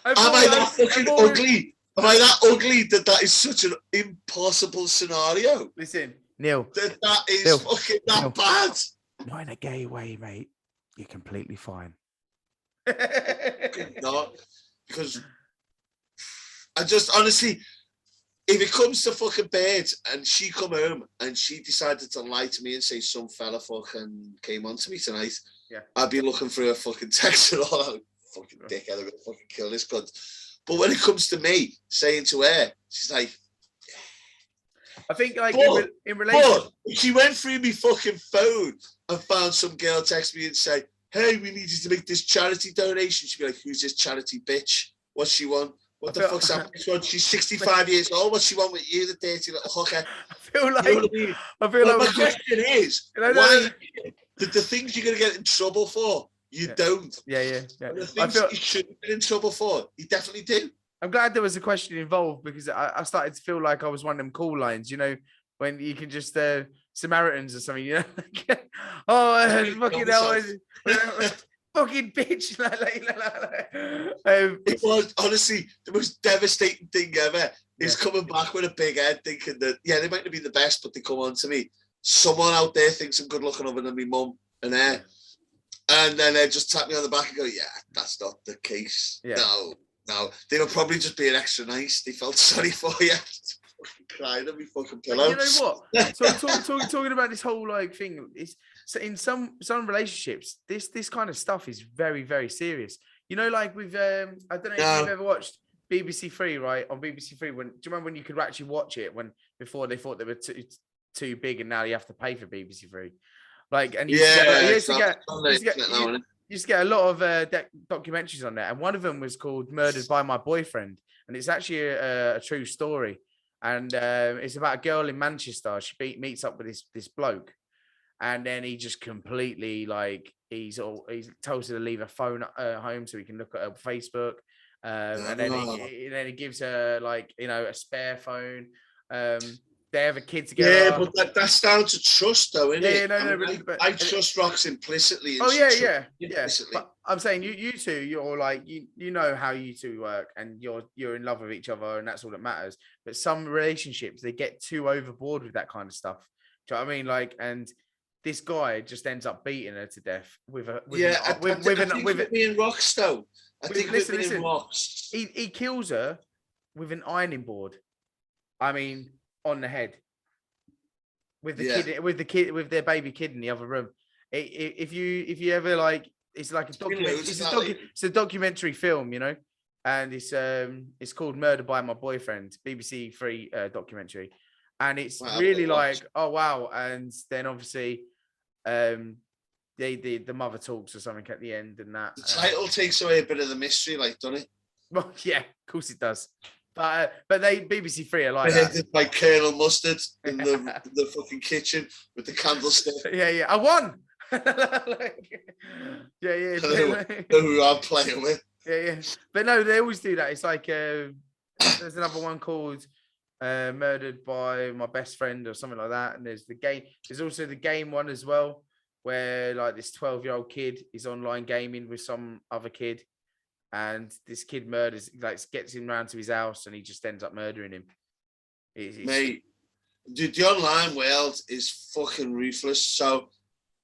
Am I that fucking ugly? Am I that ugly that is such an impossible scenario? Listen, Neill. That is fucking that bad. Not in a gay way, mate. You're completely fine. Not. Because I just, honestly, if it comes to fucking birds and she come home and she decided to lie to me and say some fella fucking came on to me tonight, I'd be looking for a fucking text and all that. Fucking dickhead, I'm gonna fucking kill this cunt. But when it comes to me saying to her, she's like, I think like in relation, but if she went through my fucking phone and found some girl text me and say, hey, we need you to make this charity donation, she'd be like, who's this charity bitch? What's she want? What the fuck's happening? She's 65 years old. What's she want with you, the dirty little hooker? I feel like, you know what I mean? My question is, why the things you're gonna get in trouble for? You don't. Yeah. The things you shouldn't get in trouble for, you definitely do. I'm glad there was a question involved because I started to feel like I was one of them call lines, you know, when you can just Samaritans or something, you know. Fucking hell, fucking bitch. It was honestly the most devastating thing ever. Is coming back with a big head, thinking that they might not be the best, but they come on to me. Someone out there thinks I'm good looking other than my mum and her. And then they just tap me on the back and go, yeah, that's not the case. Yeah. No. They were probably just being extra nice. They felt sorry for you. Crying on me fucking pillow. You know what? So talking about this whole like thing, so in some relationships, this kind of stuff is very, very serious. You know, like with I don't know if you've ever watched BBC Three, right? On BBC Three, do you remember when you could actually watch it before they thought they were too big and now you have to pay for BBC Three? Like, and you used to get a lot of documentaries on there, and one of them was called "Murdered by My Boyfriend," and it's actually a true story, and it's about a girl in Manchester. She meets up with this bloke, and then he just completely like he's tells her to leave her phone home so he can look at her Facebook, and then he gives her like a spare phone. They have a kid together. Yeah, but that's down to trust, though, isn't it? I trust Rox implicitly. But I'm saying you two, you're like you know how you two work, and you're in love with each other, and that's all that matters. But some relationships, they get too overboard with that kind of stuff. Do you know what I mean? Like, and this guy just ends up beating her to death with me and Rox, though. Listen, Rox. He kills her with an ironing board. I mean, on the head with the kid with their baby kid in the other room. If you ever like, it's like it's a documentary film, you know, and it's called "Murdered by My Boyfriend," BBC Three documentary, and it's really like, oh wow. And then obviously the mother talks or something at the end, and that the title takes away a bit of the mystery, like, doesn't it? Well, yeah, of course it does. But BBC Three are like that. Like Colonel Mustard in the fucking kitchen with the candlestick. Yeah, I won. Yeah. I know who I'm playing with. Yeah. But no, they always do that. It's like there's another one called murdered by my best friend or something like that. And there's the game. There's also the game one as well, where like this 12-year-old kid is online gaming with some other kid, and this kid murders, like gets him round to his house, and he just ends up murdering him. Mate, the online world is fucking ruthless. So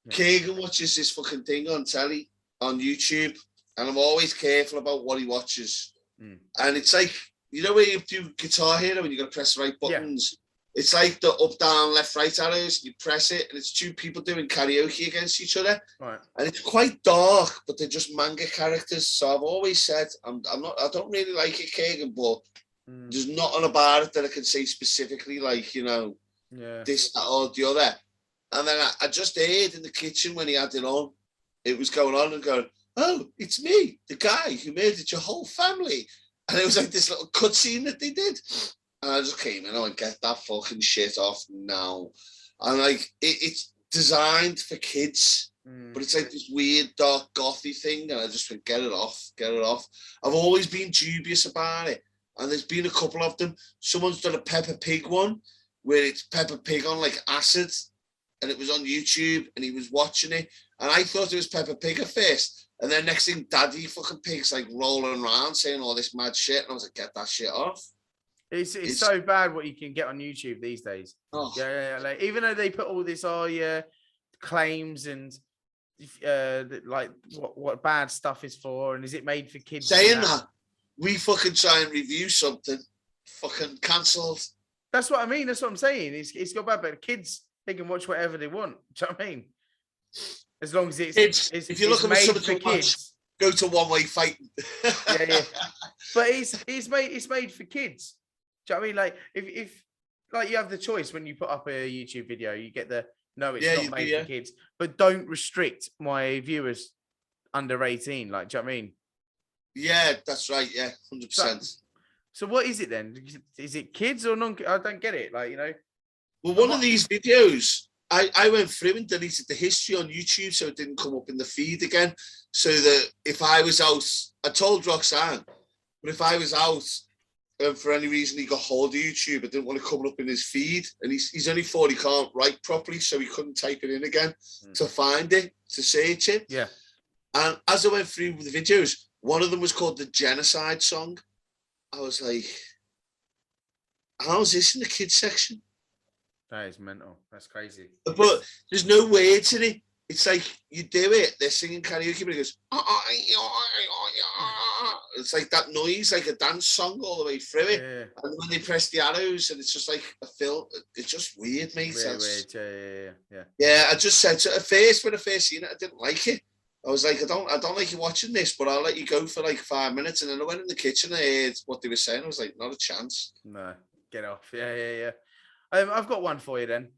Keegan watches this fucking thing on telly, on YouTube, and I'm always careful about what he watches. And it's like, you know, when you do Guitar Hero and you got to press the right buttons, it's like the up, down, left, right arrows. You press it, and it's two people doing karaoke against each other. Right. And it's quite dark, but they're just manga characters. So I've always said, I don't really like it, Keegan, but there's nothing about it that I can say specifically, like, you know, this, that, or the other. And then I just heard in the kitchen when he had it on, it was going on and going, oh, it's me, the guy who murdered your whole family. And it was like this little cutscene that they did. And I just came in, and get that fucking shit off now. And like, it's designed for kids, but it's like this weird, dark, gothy thing. And I just went, get it off. I've always been dubious about it. And there's been a couple of them. Someone's done a Peppa Pig one, where it's Peppa Pig on like acid. And it was on YouTube, and he was watching it. And I thought it was Peppa Pig at first. And then next thing, Daddy fucking Pig's like rolling around saying all this mad shit. And I was like, get that shit off. It's so bad what you can get on YouTube these days. Oh. Yeah. Like, even though they put all this, claims and like what bad stuff is for, and is it made for kids? Saying that, we fucking try and review something, fucking cancelled. That's what I mean. That's what I'm saying. It's got bad, but kids, they can watch whatever they want. Do you know what I mean? As long as it's if you're looking for something to watch, go to onewayfighting. yeah. But it's made for kids. Do you know what I mean? Like if like you have the choice when you put up a YouTube video, you get the it's not made for kids, but don't restrict my viewers under 18. Like, do you know what I mean? Yeah, that's right. Yeah, 100%. So what is it then? Is it kids or non? I don't get it. Like, you know. Well, one of these videos, I went through and deleted the history on YouTube so it didn't come up in the feed again. So that if I was out, I told Roxanne, but if I was out and for any reason he got hold of YouTube, I didn't want to come up in his feed. And he's only 4, he can't write properly, so he couldn't type it in again to find it, to search it. Yeah. And as I went through the videos, one of them was called the Genocide Song. I was like, how's this in the kids section? That is mental. That's crazy. But there's no words in it. It's like you do it, they're singing karaoke, but it goes, it's like that noise, like a dance song all the way through it. Yeah. And when they press the arrows, and it's just like a film, it's just weird, mate. Weird. Yeah, I just said to at first, when I first seen it, I didn't like it. I was like, I don't like you watching this, but I'll let you go for like 5 minutes. And then I went in the kitchen and I heard what they were saying. I was like, not a chance. No, get off. Yeah. I've got one for you then.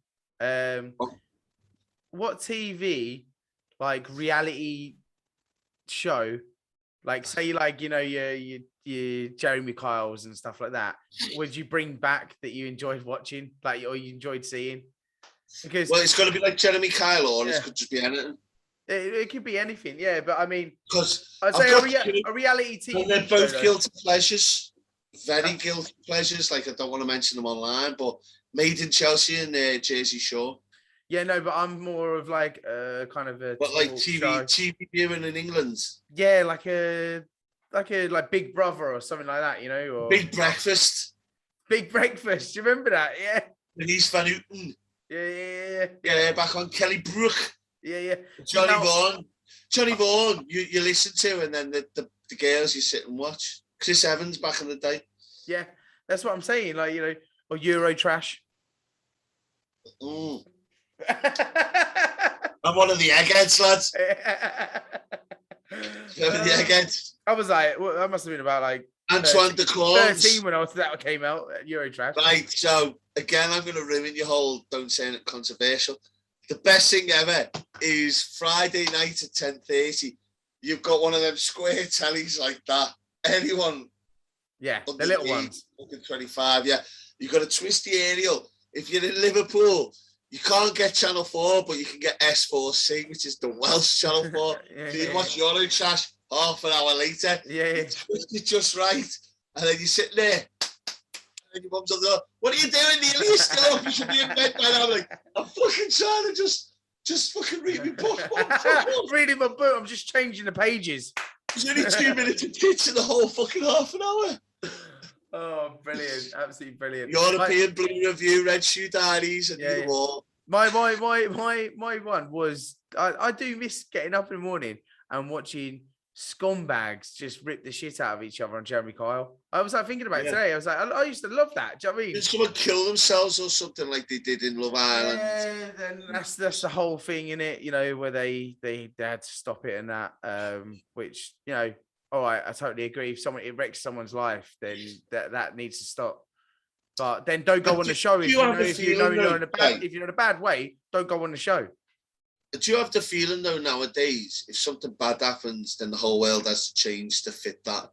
What TV, like reality show, like say like, you know, your Jeremy Kyles and stuff like that, would you bring back that you enjoyed watching, like, or you enjoyed seeing? Because it's got to be like Jeremy Kyle, or it could just be anything. It could be anything, yeah. But I mean, because I'd say a reality TV. Well, they're both guilty pleasures, very guilty pleasures. Like I don't want to mention them online, but Made in Chelsea and Jersey Shore. Yeah, no, but I'm more of like kind of a. But like TV viewing in England. Yeah, like Big Brother or something like that, you know. Or Big Breakfast. Big Breakfast. Do you remember that? Yeah. Denise Van Houten. Yeah. Back on Kelly Brook. Yeah. Johnny Vaughan, you listen to, and then the girls you sit and watch. Chris Evans back in the day. Yeah, that's what I'm saying. Like, you know, or Euro Trash. I'm one of the eggheads, lads. The eggheads. I was like, well, that must have been about like Antoine de Clowns. 13 when that came out. Euro Trash. Right. So again, I'm going to ruin your whole. Don't say it controversial. The best thing ever is Friday night at 10:30. You've got one of them square tellies like that. Anyone? Yeah, the little ones. 25. Yeah, you've got to twist the aerial. If you're in Liverpool, you can't get Channel 4, but you can get S4C, which is the Welsh Channel 4. So you watch Euro Trash half an hour later. Yeah. You twist it just right, and then you sit there. and your mum's on the door. What are you doing, Neil? You're still up. You should be in bed by now. I'm like, I'm fucking trying to just fucking read my book. Reading my book. I'm just changing the pages. There's only 2 minutes of pitch in the whole fucking half an hour. Oh, brilliant. Absolutely brilliant. European Blue Review, Red Shoe Diaries, and the war. My one was I do miss getting up in the morning and watching scumbags just rip the shit out of each other on Jeremy Kyle. I was like thinking about it today. I was like, I used to love that. Do you know what I mean? Did someone kill themselves or something like they did in Love Island? Yeah, then that's the whole thing in it, you know, where they had to stop it and that, which, you know, all right, I totally agree. If it wrecks someone's life, then that needs to stop. But then don't go on the show if you're in a bad way. Don't go on the show. Do you have the feeling though nowadays, if something bad happens, then the whole world has to change to fit that?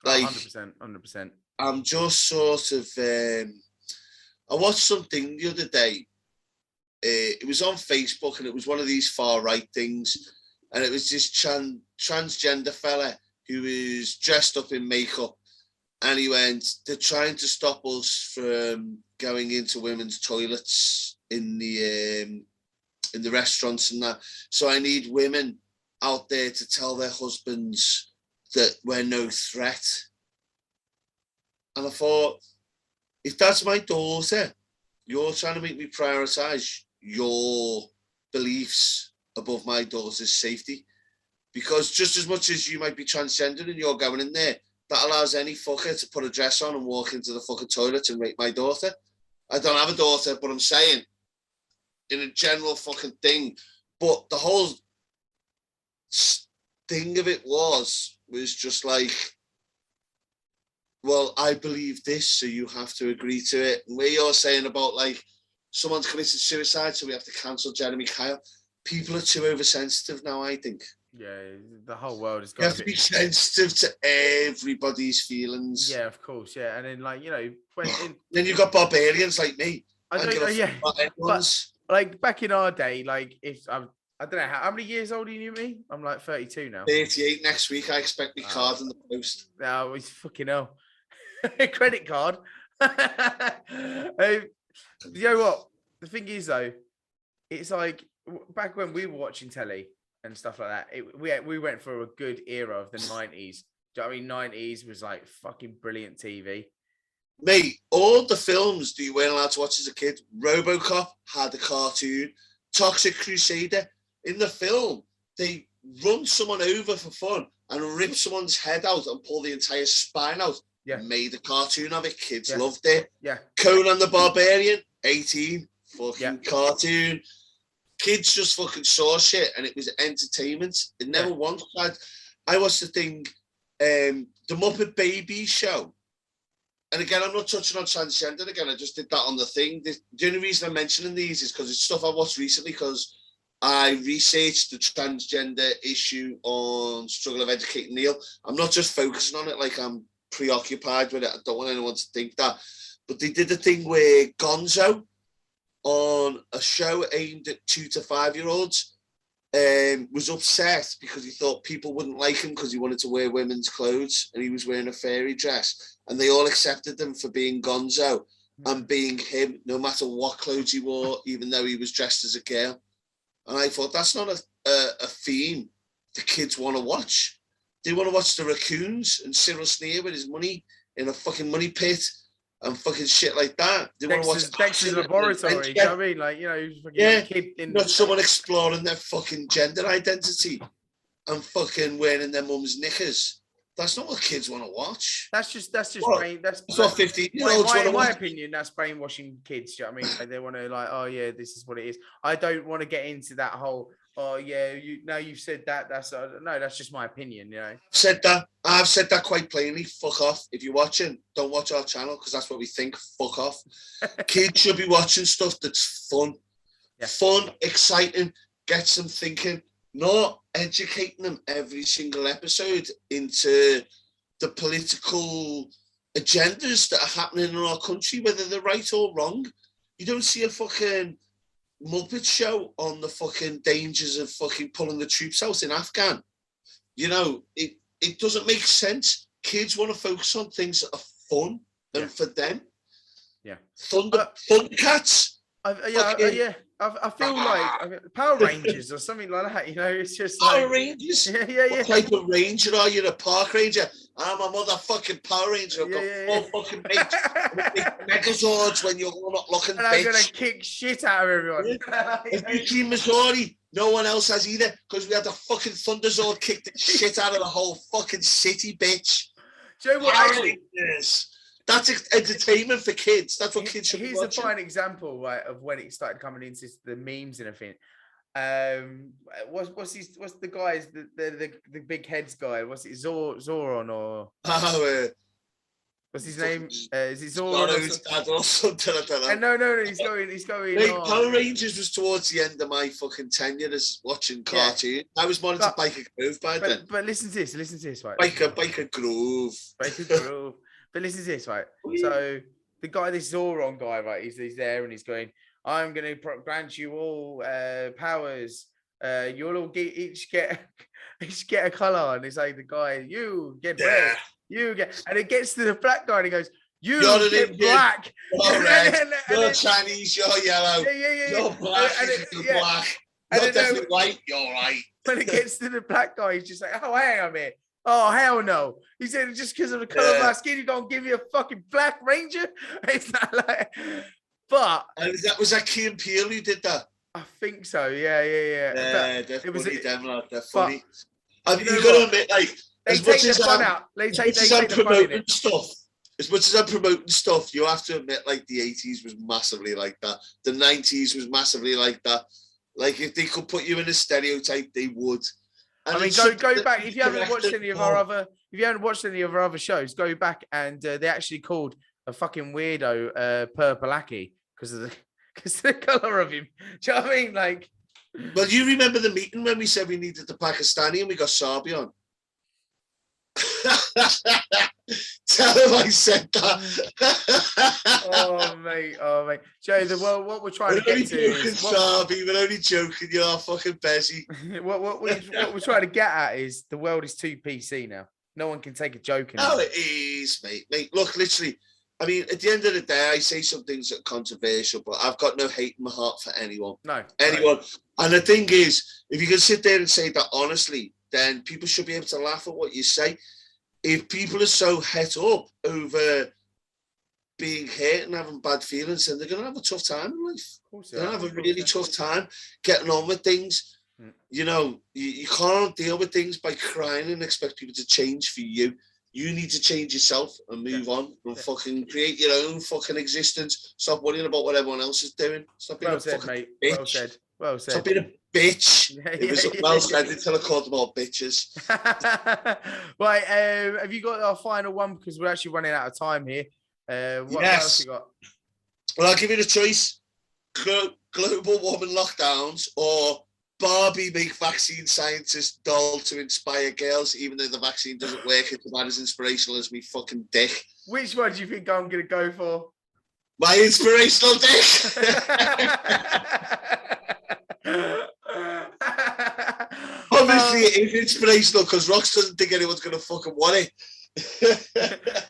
Like 100%. I'm just sort of. I watched something the other day. It was on Facebook and it was one of these far right things, and it was this transgender fella who was dressed up in makeup, and he went, "They're trying to stop us from going into women's toilets in the restaurants and that. So I need women out there to tell their husbands that we're no threat." And I thought, if that's my daughter, you're trying to make me prioritize your beliefs above my daughter's safety. Because just as much as you might be transgender and you're going in there, that allows any fucker to put a dress on and walk into the fucking toilet and rape my daughter. I don't have a daughter, but I'm saying, in a general fucking thing. But the whole thing of it was just like, well, I believe this, so you have to agree to it. And where you're saying about like someone's committed suicide, so we have to cancel Jeremy Kyle. People are too oversensitive now, I think. Yeah, the whole world is. You have to be sensitive to everybody's feelings. Yeah, of course. Yeah, and then like, you know, then you've got barbarians like me. But like back in our day, like if I don't know how many years older than you, me? I'm like 32 now. 38 next week. I expect my card in the post. No, he's fucking hell. Credit card. You know what? The thing is though, it's like back when we were watching telly and stuff like that, we went for a good era of the 90s. Do you know what I mean? 90s was like fucking brilliant TV. Mate, all the films that you weren't allowed to watch as a kid, RoboCop had a cartoon, Toxic Crusader. In the film, they run someone over for fun and rip someone's head out and pull the entire spine out. Yeah. Made a cartoon of it. Kids loved it. Yeah. Conan the Barbarian, 18, fucking cartoon. Kids just fucking saw shit and it was entertainment. It never once had. I watched the thing, the Muppet Babies show. And again, I'm not touching on transgender again. I just did that on the thing. The only reason I'm mentioning these is because it's stuff I watched recently because I researched the transgender issue on Struggle of Educating Neill. I'm not just focusing on it like I'm preoccupied with it. I don't want anyone to think that. But they did a thing where Gonzo, on a show aimed at 2 to 5 year olds, was upset because he thought people wouldn't like him because he wanted to wear women's clothes and he was wearing a fairy dress. And they all accepted him for being Gonzo and being him, no matter what clothes he wore, even though he was dressed as a girl. And I thought, that's not a theme the kids want to watch. They want to watch the raccoons and Cyril Sneer with his money in a fucking money pit and fucking shit like that. They want to watch Dexter's Laboratory, you know what I mean? Like, you know, kid in... not someone exploring their fucking gender identity and fucking wearing their mum's knickers. That's not what kids want to watch. That's just brain. That's what 15-year-olds want to watch. In my opinion, that's brainwashing kids. Do you know what I mean? Like, they want to like, oh yeah, this is what it is. I don't want to get into that whole. Oh yeah, you've said that. That's just my opinion. You know. I've said that quite plainly. Fuck off. If you're watching, don't watch our channel because that's what we think. Fuck off. Kids should be watching stuff that's fun, fun, exciting, gets them thinking. Not educating them every single episode into the political agendas that are happening in our country, whether they're right or wrong. You don't see a fucking Muppet show on the fucking dangers of fucking pulling the troops out in Afghan. You know, it doesn't make sense. Kids want to focus on things that are fun and for them. Yeah. Thundercats. I feel like Power Rangers or something like that. You know, it's just Power Rangers. Yeah. What type of ranger are you? A park ranger? I'm a motherfucking Power Ranger. I've got 4 fucking mates. Megazords when you're not looking. And I'm gonna kick shit out of everyone. If you see Missouri, no one else has either, because we had the fucking Thunderzord kick the shit out of the whole fucking city, bitch. Do you know what? Actually, that's entertainment for kids. That's what kids should be watching. Here's a fine example, right, of when it started coming into the memes and everything. What's the guys, the big heads guy? What's it, Zoran or? What's his name? Is it Zoran? Or something. I don't know. No. He's going. Hey, Power Rangers was towards the end of my fucking tenure as watching cartoon. I was more into Biker Grove by then. But listen to this, right? Biker Grove. But listen to this, right? So the guy, this Zoran guy, right? He's there and he's going, I'm going to grant you all powers. You'll all each get a color. And it's like the guy, you get red, you get, and it gets to the black guy and he goes, you're get black. You're red. You're Chinese. You're yellow. Yeah. You're black. You're black. You're definitely white. You're right. When it gets to the black guy, he's just like, oh, hang on a minute. Oh, hell no. He said, just because of the color of my skin, you're going to give me a fucking black ranger? It's not like... But... And was that Key and Peele who did that? I think so, yeah. Yeah, they're funny, they're funny. But, you've got to admit, like... They take the fun out. They take the promoting stuff. As much as I'm promoting stuff, you have to admit, like, the 80s was massively like that. The 90s was massively like that. Like, if they could put you in a stereotype, they would. And I mean, go back if you haven't watched any of our other shows. Go back and they actually called a fucking weirdo Purple Aki because of the color of him. Do you know what I mean? Like, well, you remember the meeting when we said we needed the Pakistani and we got Sarbi on? Tell him I said that. oh mate. Joe, what we're trying to get to is Sarbi, we're only joking, you're fucking busy. what we're trying to get at is the world is too PC now. No one can take a joke anymore. No, it is, mate. Look, literally, I mean, at the end of the day, I say some things that are controversial, but I've got no hate in my heart for anyone. Anyone. And the thing is, if you can sit there and say that honestly, then people should be able to laugh at what you say. If people are so het up over being hurt and having bad feelings, then they're going to have a tough time in life. They're going to have a really tough time getting on with things. You know, you can't deal with things by crying and expect people to change for you. You need to change yourself and move on and fucking create your own fucking existence. Stop worrying about what everyone else is doing. Stop being well said, mate. Bitch. Well said. Stop being a bitch. It was well said until I called them all bitches. Right, have you got our final one? Because we're actually running out of time here. What else you got? Well, I'll give you the choice. Global warming lockdowns or Barbie make vaccine scientist doll to inspire girls, even though the vaccine doesn't work. It's about as inspirational as me fucking dick. Which one do you think I'm going to go for? My inspirational dick. Obviously, it is inspirational because Rox doesn't think anyone's going to fucking want it.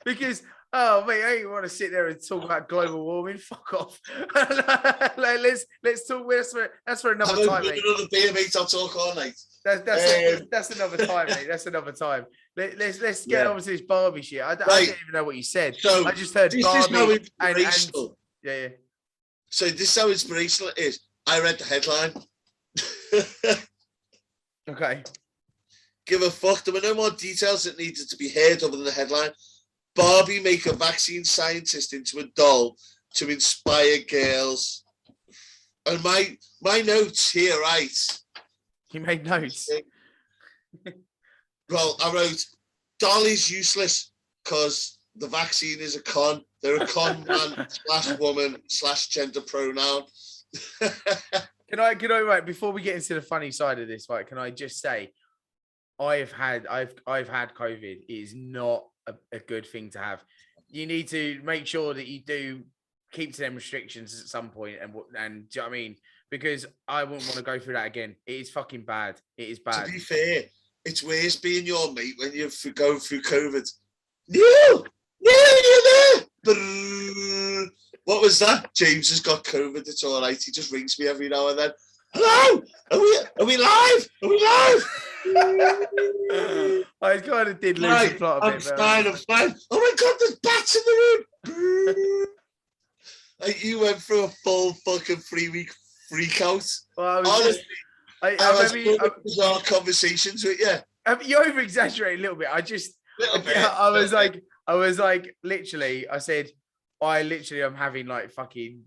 Because, oh, mate, I don't want to sit there and talk about global warming. Fuck off. Like, let's talk. That's for another time, mate. Another beer, mate. I'll talk all night. That's another time, mate. That's another time. Let's get on to this Barbie shit. I didn't even know what you said. So I just heard this Barbie is how inspirational. Yeah. So this is how inspirational it is. I read the headline. Okay. Give a fuck. There were no more details that needed to be heard other than the headline. Barbie make a vaccine scientist into a doll to inspire girls. And my notes here, right? You made notes. Well, I wrote, doll is useless because the vaccine is a con. They're a con man / woman / gender pronoun. Can I right before we get into the funny side of this, right? Can I just say, I've had COVID. It is not a good thing to have. You need to make sure that you do keep to them restrictions at some point, and do you know what I mean? Because I wouldn't want to go through that again. It is fucking bad. It is bad. To be fair, it's worse being your mate when you're going through COVID. Neill, you're there. What was that? James has got COVID. It's all right. He just rings me every now and then. Hello? Are we live? Are we live? I kind of did lose the plot a bit. I'm fine. Oh my God, there's bats in the room. Like, you went through a full fucking 3-week freak out. Well, honestly, I was bizarre conversations with you. You over exaggerate a little bit. I was like, literally, I said, I'm having like fucking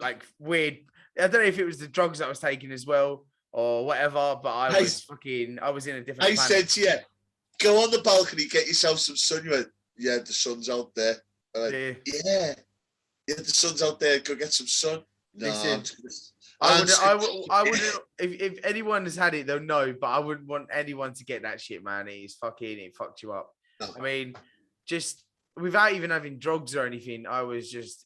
like weird. I don't know if it was the drugs that I was taking as well or whatever, but I was in a different. I said to you, go on the balcony, get yourself some sun. You went, yeah, the sun's out there. Yeah, the sun's out there. Go get some sun. No, I wouldn't. If anyone has had it, they'll know. But I wouldn't want anyone to get that shit, man. It fucked you up. No. I mean, just without even having drugs or anything, I was just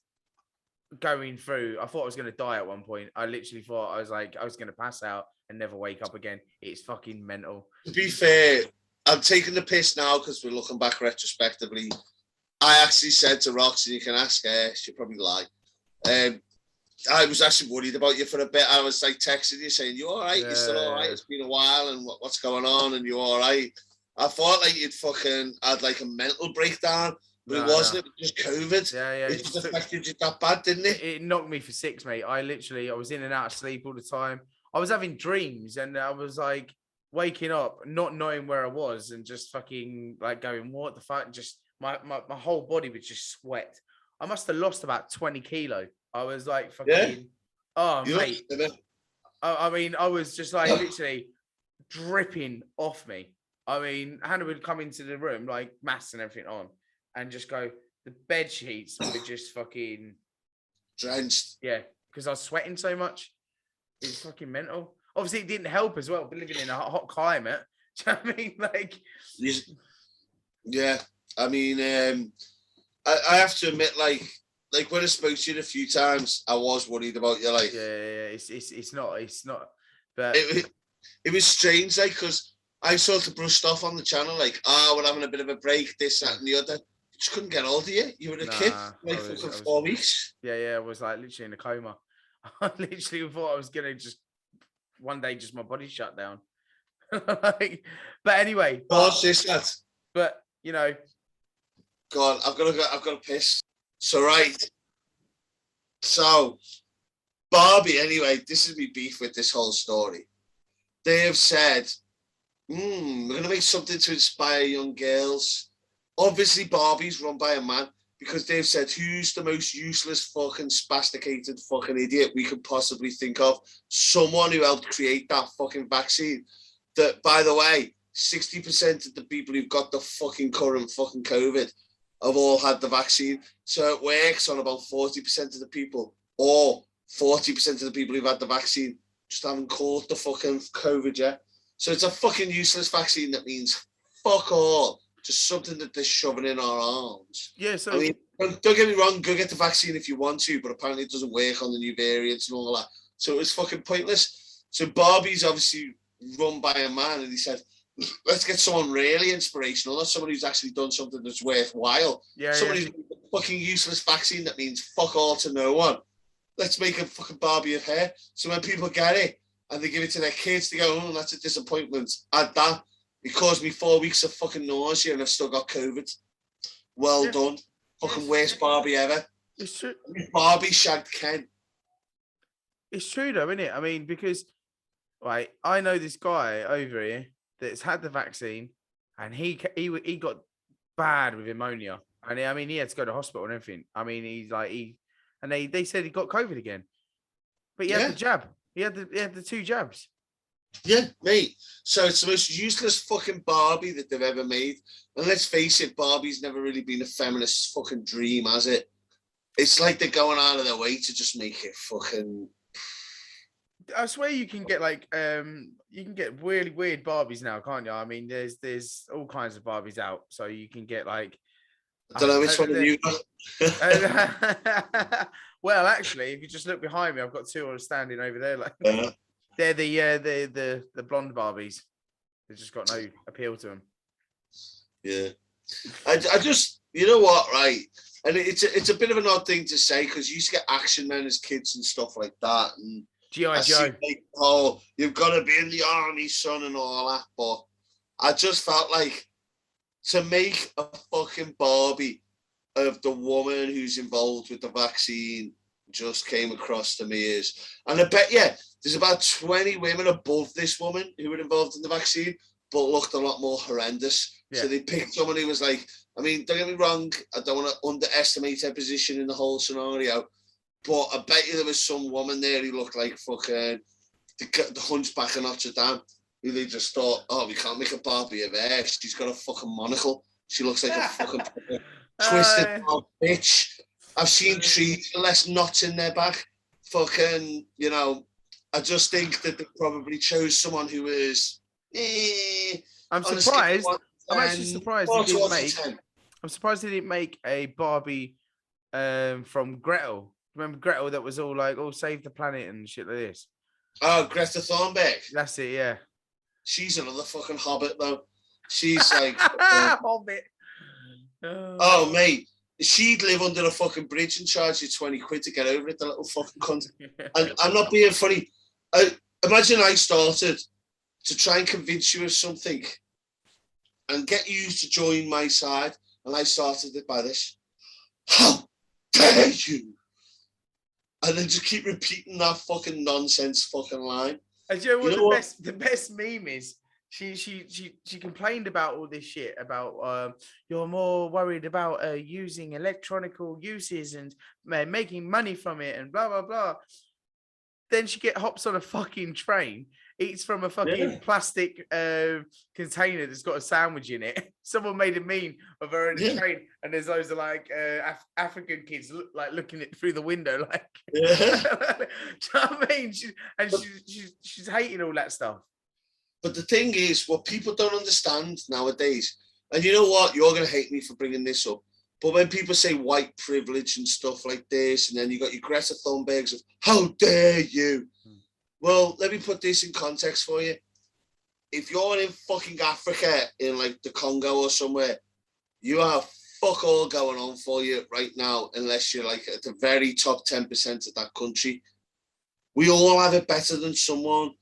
going through. I thought I was going to die at one point. I literally thought I was going to pass out and never wake up again. It's fucking mental. To be fair, I'm taking the piss now because we're looking back retrospectively. I actually said to Roxy, you can ask her, she'll probably lie. I was actually worried about you for a bit. I was like texting you saying, you all right? You're still all right? It's been a while and what's going on? And you all right? I thought like you'd fucking had like a mental breakdown, but it wasn't. It was just COVID. Yeah. It just affected you that bad, didn't it? It knocked me for 6, mate. I was in and out of sleep all the time. I was having dreams and I was like waking up, not knowing where I was and just fucking like going, what the fuck? Just my whole body would just sweat. I must have lost about 20 kilo. I was like fucking, mate. I mean, I was just like literally dripping off me. I mean, Hannah would come into the room, like mask and everything on, and just go, the bed sheets were just fucking drenched. Yeah, because I was sweating so much. It was fucking mental. Obviously, it didn't help as well, living in a hot climate. Do you know what I mean? Like, yeah. I mean, I have to admit, like when I spoke to you a few times, I was worried about you. Like, yeah. It's not. But it was strange, like, because I sort of brushed off on the channel, like, we're having a bit of a break, this, that, and the other. Just couldn't get hold of you. You were a kid, like, for 4 weeks. Yeah. I was like literally in a coma. I literally thought I was gonna just one day just my body shut down. But anyway. But you know. God, I've got to piss. So So Barbie, anyway, this is me beef with this whole story. They have said, we're going to make something to inspire young girls. Obviously, Barbie's run by a man because they've said, who's the most useless fucking spasticated fucking idiot we could possibly think of? Someone who helped create that fucking vaccine. That, by the way, 60% of the people who've got the fucking current fucking COVID have all had the vaccine. So it works on about 40% of the people, or 40% of the people who've had the vaccine just haven't caught the fucking COVID yet. So it's a fucking useless vaccine that means fuck all. Just something that they're shoving in our arms. Yeah, so... I mean, don't get me wrong, go get the vaccine if you want to, but apparently it doesn't work on the new variants and all that. So it was fucking pointless. So Barbie's obviously run by a man, and he said, let's get someone really inspirational, not someone who's actually done something that's worthwhile. Someone who's a fucking useless vaccine that means fuck all to no one. Let's make a fucking Barbie of her. So when people get it and they give it to their kids, they go, oh, that's a disappointment. Add that. It caused me 4 weeks of fucking nausea and I've still got COVID. Well done. Fucking worst Barbie ever. It's true. Barbie shagged Ken. It's true though, isn't it? I mean, because I know this guy over here that's had the vaccine, and he got bad with pneumonia, and I mean he had to go to hospital and everything. I mean and they said he got COVID again, but he had the jab. He had the 2 jabs. Yeah, mate. So it's the most useless fucking Barbie that they've ever made. And let's face it, Barbie's never really been a feminist fucking dream, has it? It's like they're going out of their way to just make it fucking. I swear you can get you can get really weird Barbies now, can't you? I mean, there's all kinds of Barbies out, so you can get like. I don't know which one you. Well, actually, if you just look behind me, I've got 2 standing over there. Like they're the blonde Barbies. They've just got no appeal to them. Yeah, I just, you know what, right? And it's a bit of an odd thing to say because you used to get Action Men as kids and stuff like that. And G.I. Joe. Like, oh, you've got to be in the army, son, and all that. But I just felt like to make a fucking Barbie of the woman who's involved with the vaccine just came across to me as, and I bet there's about 20 women above this woman who were involved in the vaccine, but looked a lot more horrendous. Yeah. So they picked someone who was like, I mean, don't get me wrong, I don't want to underestimate her position in the whole scenario, but I bet you there was some woman there who looked like fucking the Hunchback of Notre Dame, who they just thought, oh, we can't make a Barbie of her. She's got a fucking monocle. She looks like a fucking twisted bitch. I've seen trees with less knots in their back. Fucking, you know, I just think that they probably chose someone who is. I'm surprised. I'm actually surprised they didn't make. I'm surprised they didn't make a Barbie from Gretel. Remember Gretel that was all like, "Oh, save the planet" and shit like this. Oh, Greta Thunberg. That's it. Yeah. She's another fucking hobbit though. She's like hobbit. Oh, mate. She'd live under a fucking bridge and charge you 20 quid to get over it, the little fucking cunt. And I'm not being funny. Imagine I started to try and convince you of something and get you to join my side, and I started it by this. How dare you? And then just keep repeating that fucking nonsense fucking line. And you know what the best meme is? She complained about all this shit about you're more worried about using electronical uses and making money from it and blah blah blah. Then she hops on a fucking train, eats from a fucking plastic container that's got a sandwich in it. Someone made a meme of her in a train, and there's loads of like African kids looking through the window, like. Do you know what I mean? She's hating all that stuff. But the thing is, what people don't understand nowadays, and you know what, you're going to hate me for bringing this up, but when people say white privilege and stuff like this, and then you got your Greta Thunbergs of, how dare you? Well, let me put this in context for you. If you're in fucking Africa, in like the Congo or somewhere, you have fuck all going on for you right now, unless you're like at the very top 10% of that country. We all have it better than someone.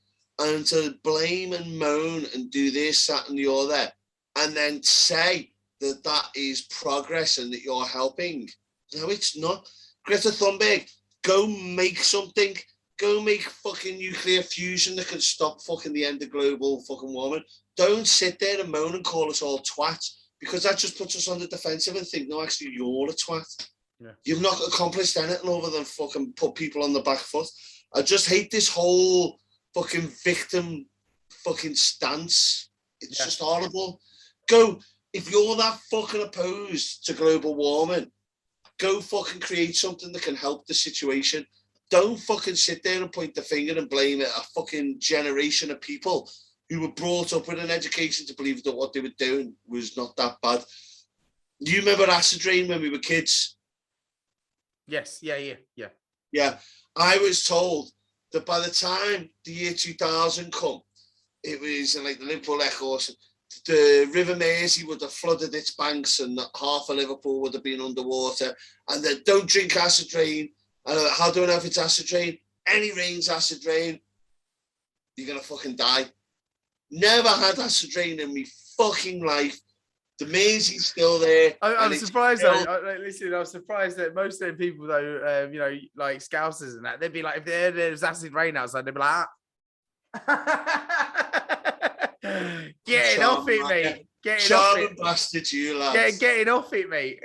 And to blame and moan and do this, that, and the other, and then say that that is progress and that you're helping. No, it's not. Greta Thunberg, go make something. Go make fucking nuclear fusion that can stop fucking the end of global fucking warming. Don't sit there and moan and call us all twats, because that just puts us on the defensive and think, no, actually, you're a twat. Yeah. You've not accomplished anything other than fucking put people on the back foot. I just hate this whole fucking victim fucking stance. It's just horrible. Go, if you're that fucking opposed to global warming, go fucking create something that can help the situation. Don't fucking sit there and point the finger and blame it a fucking generation of people who were brought up with an education to believe that what they were doing was not that bad. Do you remember acid rain when we were kids? Yes, yeah. Yeah, I was told that by the time the year 2000 come, it was in like the Liverpool Echo, the River Mersey would have flooded its banks and half of Liverpool would have been underwater. And then don't drink acid rain. How do I know if it's acid rain? Any rain's acid rain. You're going to fucking die. Never had acid rain in me fucking life. The Mersey's still there. I'm surprised though. Listen, I'm surprised that most of them people though, you know, like Scousers and that, they'd be like, if there's acid rain outside, they'd be like, getting off it, mate. Getting off it. Bastard, you lads. Getting off it, mate.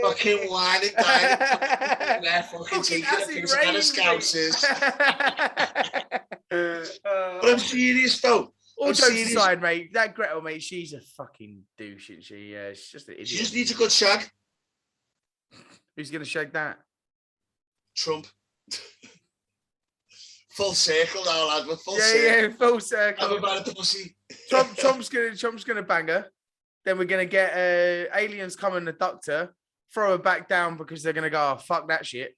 Fucking whining down. Fucking taking a piece out of Scousers. But I'm serious though. All jokes aside, mate, that Gretel, mate, she's a fucking douche, isn't she? Yeah, she's just an idiot. She just needs a good shag. Who's going to shag that? Trump. Full circle now, lad. We're full circle. Yeah, full circle. I'm about a pussy. Trump's gonna bang her. Then we're gonna get aliens come and abduct her, throw her back down because they're gonna go, oh, fuck that shit.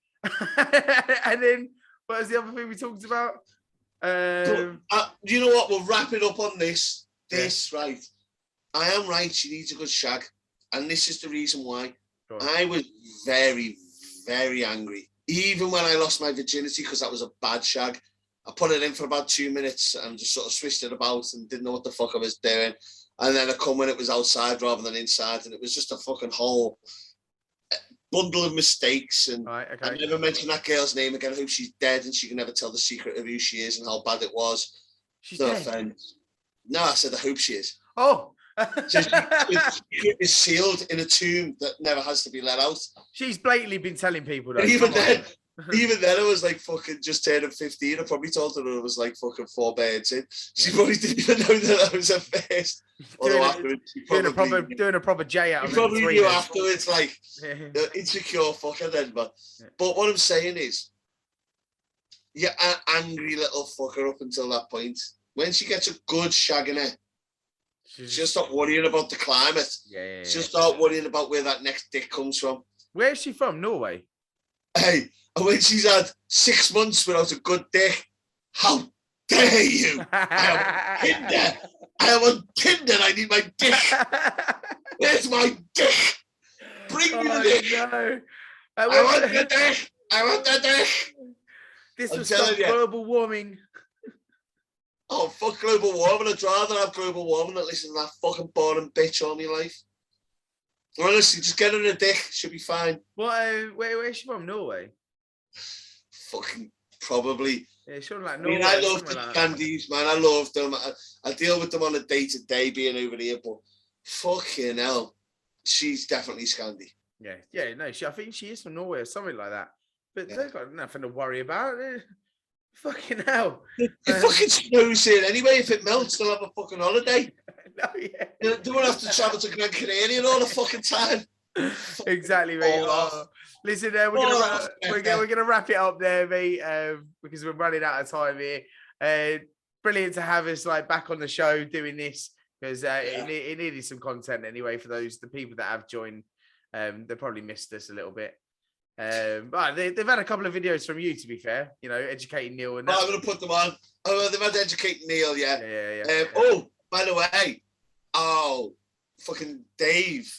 And then what was the other thing we talked about? You know what? We'll wrap it up on this. Right. I am right. She needs a good shag. And this is the reason why. I was very, very angry. Even when I lost my virginity, because that was a bad shag. I put it in for about 2 minutes and just sort of swished it about and didn't know what the fuck I was doing. And then I come when it was outside rather than inside, and it was just a fucking whole bundle of mistakes. And I never mentioned that girl's name again. I hope she's dead and she can never tell the secret of who she is and how bad it was. She's dead. Offense. No, I said I hope she is. Oh. So she is sealed in a tomb that never has to be let out. She's blatantly been telling people that. Even then, I was like fucking just turning 15. I probably told her I was like fucking 4 birds in. She probably didn't even know that I was at first. Doing a proper J out of it. Probably knew afterwards, like insecure fucker then. But what I'm saying is, you're an angry little fucker up until that point. When she gets a good shag in it, she'll stop worrying about the climate. She'll start worrying about where that next dick comes from. Where is she from? Norway? Hey, and when she's had 6 months without a good dick, how dare you? I am on Tinder. I need my dick. Where's my dick? Bring me the dick. No. I want the dick. I want the dick. This was stop global warming. Oh, fuck global warming. I'd rather have global warming than listen to that fucking boring bitch all my life. Honestly, just get her a dick. She'll be fine. Well, where is she from? Norway? Fucking probably. Yeah, sure, like Norway. I love the Candies, man. I love them. I deal with them on a day-to-day being over here, but fucking hell, she's definitely Scandi. Yeah, no, I think she is from Norway or something like that. But they've got nothing to worry about. Fucking hell. It fucking snows here anyway. If it melts, they'll have a fucking holiday. No, yeah. They won't have to travel to Gran Canaria all the fucking time. Exactly, mate. Listen, we're gonna wrap it up there, mate, because we're running out of time here. Brilliant to have us like back on the show doing this because it needed some content anyway for the people that have joined. They probably missed us a little bit. But they've had a couple of videos from you, to be fair, you know, educating Neill. And I'm going to put them on. Oh, they've had educating Neill, yeah. Oh, by the way, fucking Dave,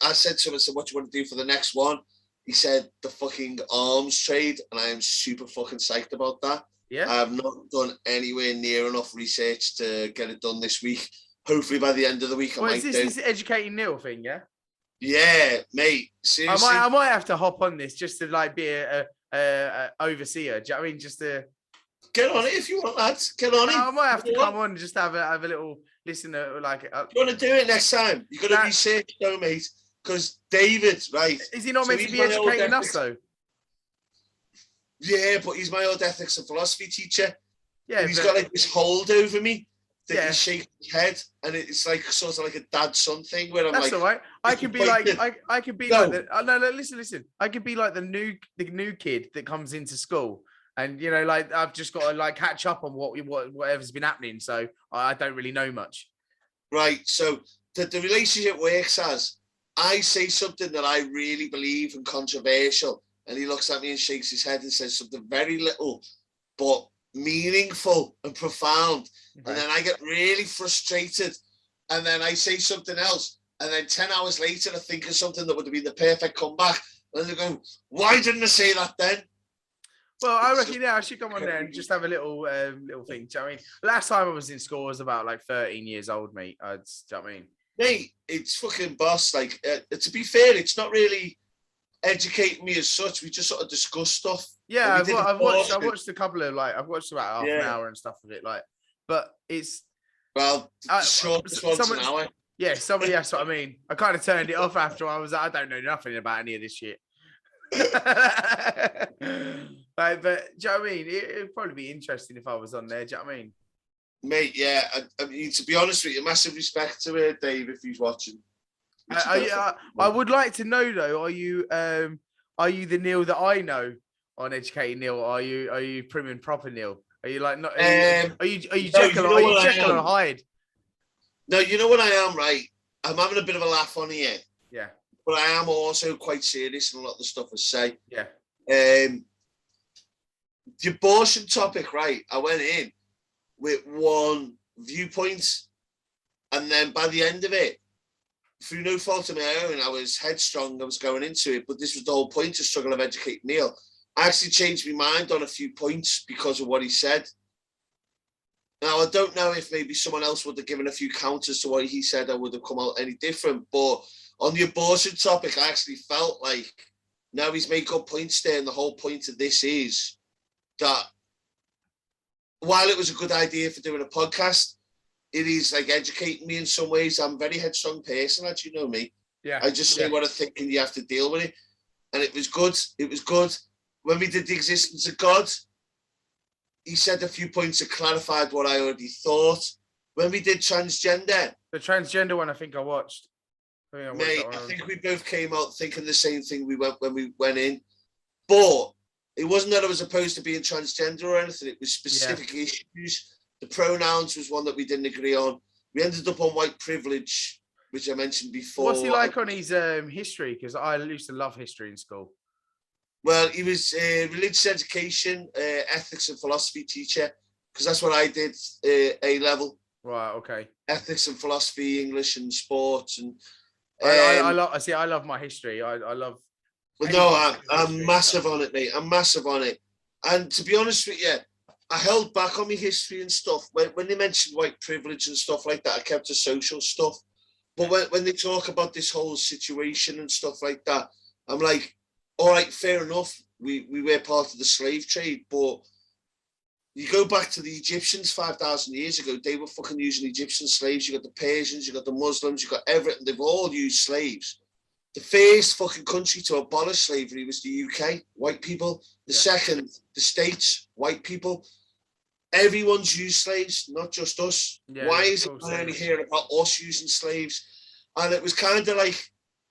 I said to him, I said, what do you want to do for the next one? He said, the fucking arms trade, and I am super fucking psyched about that. Yeah. I have not done anywhere near enough research to get it done this week. Hopefully by the end of the week, I might do. Is this educating Neill thing, yeah? Yeah, mate. Seriously. I might have to hop on this just to like be a overseer. Do you know what I mean? Just to get on it if you want, lads. Get on it. I might have to come on and just have a little listen to like. You want to do it next time? You got to research, though, mate. Because David, right? Is he not meant to be educating us though? Yeah, but he's my old ethics and philosophy teacher. Yeah, and he's got like this hold over me. That he shakes his head, and it's like sort of like a dad-son thing where I'm that's like, all right. I can be like, I could be like the. Oh, no, listen. I could be like the new kid that comes into school, and you know, like I've just got to like catch up on whatever's been happening. So I don't really know much. Right. So the relationship works as I say something that I really believe and controversial, and he looks at me and shakes his head and says something very little, but meaningful and profound. Okay. And then I get really frustrated, and then I say something else, and then 10 hours later I think of something that would have been the perfect comeback, and they go, why didn't I say that then? Well, I reckon I should come on there and just have a little thing. Do you know what I mean? Last time I was in school I was about like 13 years old, mate. Do you know what I mean? Mate, it's fucking boss. Like, to be fair, it's not really educating me as such. We just sort of discuss stuff. Yeah, I've watched a couple of I've watched about half an hour and stuff of it, but it's short an hour. Yeah, that's what I mean. I kind of turned it off after I was like, I don't know nothing about any of this shit. But do you know what I mean? It'd probably be interesting if I was on there. Do you know what I mean? Mate, yeah. I mean, to be honest with you, massive respect to Dave if he's watching. I would like to know though. Are you the Neill that I know on Educating Neill? Are you prim and proper Neill? Are you like not? Are you Jekyll or Hyde? No, you know what I am, right? I'm having a bit of a laugh on here. Yeah. But I am also quite serious in a lot of the stuff I say. Yeah. The abortion topic, right? I went in with one viewpoint, and then by the end of it, through no fault of my own, I was headstrong. I was going into it, but this was the whole point of Struggle of Educating Neill. I actually changed my mind on a few points because of what he said. Now, I don't know if maybe someone else would have given a few counters to what he said and would have come out any different. But on the abortion topic, I actually felt like, now he's made good points there. And the whole point of this is that while it was a good idea for doing a podcast, it is like educating me in some ways. I'm a very headstrong person, as you know me. Yeah. I just say what I think and you have to deal with it. And it was good. It was good. When we did the existence of God, he said a few points that clarified what I already thought. When we did transgender. The transgender one, I think I watched. I think we both came out thinking the same thing when we went in. But it wasn't that I was opposed to being transgender or anything. It was specific issues. The pronouns was one that we didn't agree on. We ended up on white privilege, which I mentioned before. What's he like on his history? Because I used to love history in school. Well, he was a religious education, ethics and philosophy teacher, because that's what I did, A-level. Right, okay. Ethics and philosophy, English and sports. And I love my history. I love... But no, I'm massive on it, mate. I'm massive on it. And to be honest with you, I held back on my history and stuff. When they mentioned white privilege and stuff like that, I kept to social stuff. But when they talk about this whole situation and stuff like that, I'm like, all right, fair enough. We were part of the slave trade, but you go back to the Egyptians 5,000 years ago, they were fucking using Egyptian slaves. You got the Persians, you got the Muslims, you got everything. They've all used slaves. The first fucking country to abolish slavery was the UK, white people. The second, the States, white people. Everyone's used slaves, not just us. Yeah, why is it only hearing about us using slaves? And it was kind of like,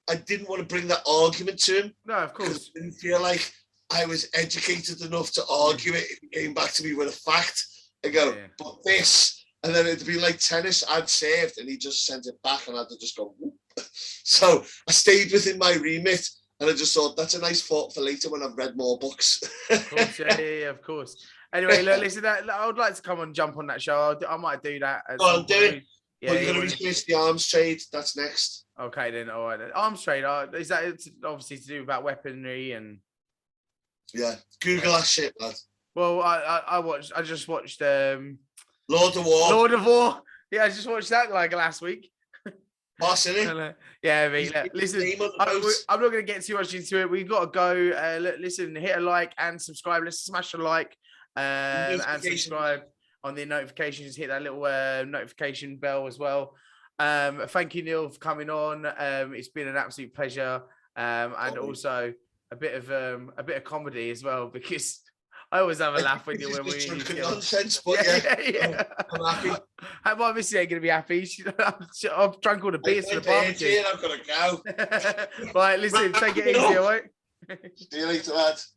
I didn't want to bring that argument to him. No, of course. I didn't feel like I was educated enough to argue it. If he came back to me with a fact, I go, but this, and then it'd be like tennis. I'd served, and he just sent it back, and I'd just go, whoop. So I stayed within my remit, and I just thought that's a nice thought for later when I've read more books. Of course, yeah, of course. Anyway, look, listen, I would like to come and jump on that show. I might do that. Oh, I'm doing. Yeah, well, you're going to finish the arms trade. That's next. Okay, then. All right. Arms trade. Is that obviously to do about weaponry and? Yeah, Google that shit, lad. Well, I just watched Lord of War. Lord of War. Yeah, I just watched that like last week. Boss, innit? Yeah, mate. Listen, I'm not going to get too much into it. We've got to go. Listen, hit a like and subscribe. Let's smash a like and subscribe on the notifications. Hit that little notification bell as well. Thank you, Neill, for coming on. It's been an absolute pleasure, and also a bit of comedy as well, because I always have a laugh when you're when nonsense, but yeah. I'm happy. My missus ain't gonna be happy. I've drunk all the beers for the barbecue. I've got to go. Right, listen, take it easy, all right? See you later, lads.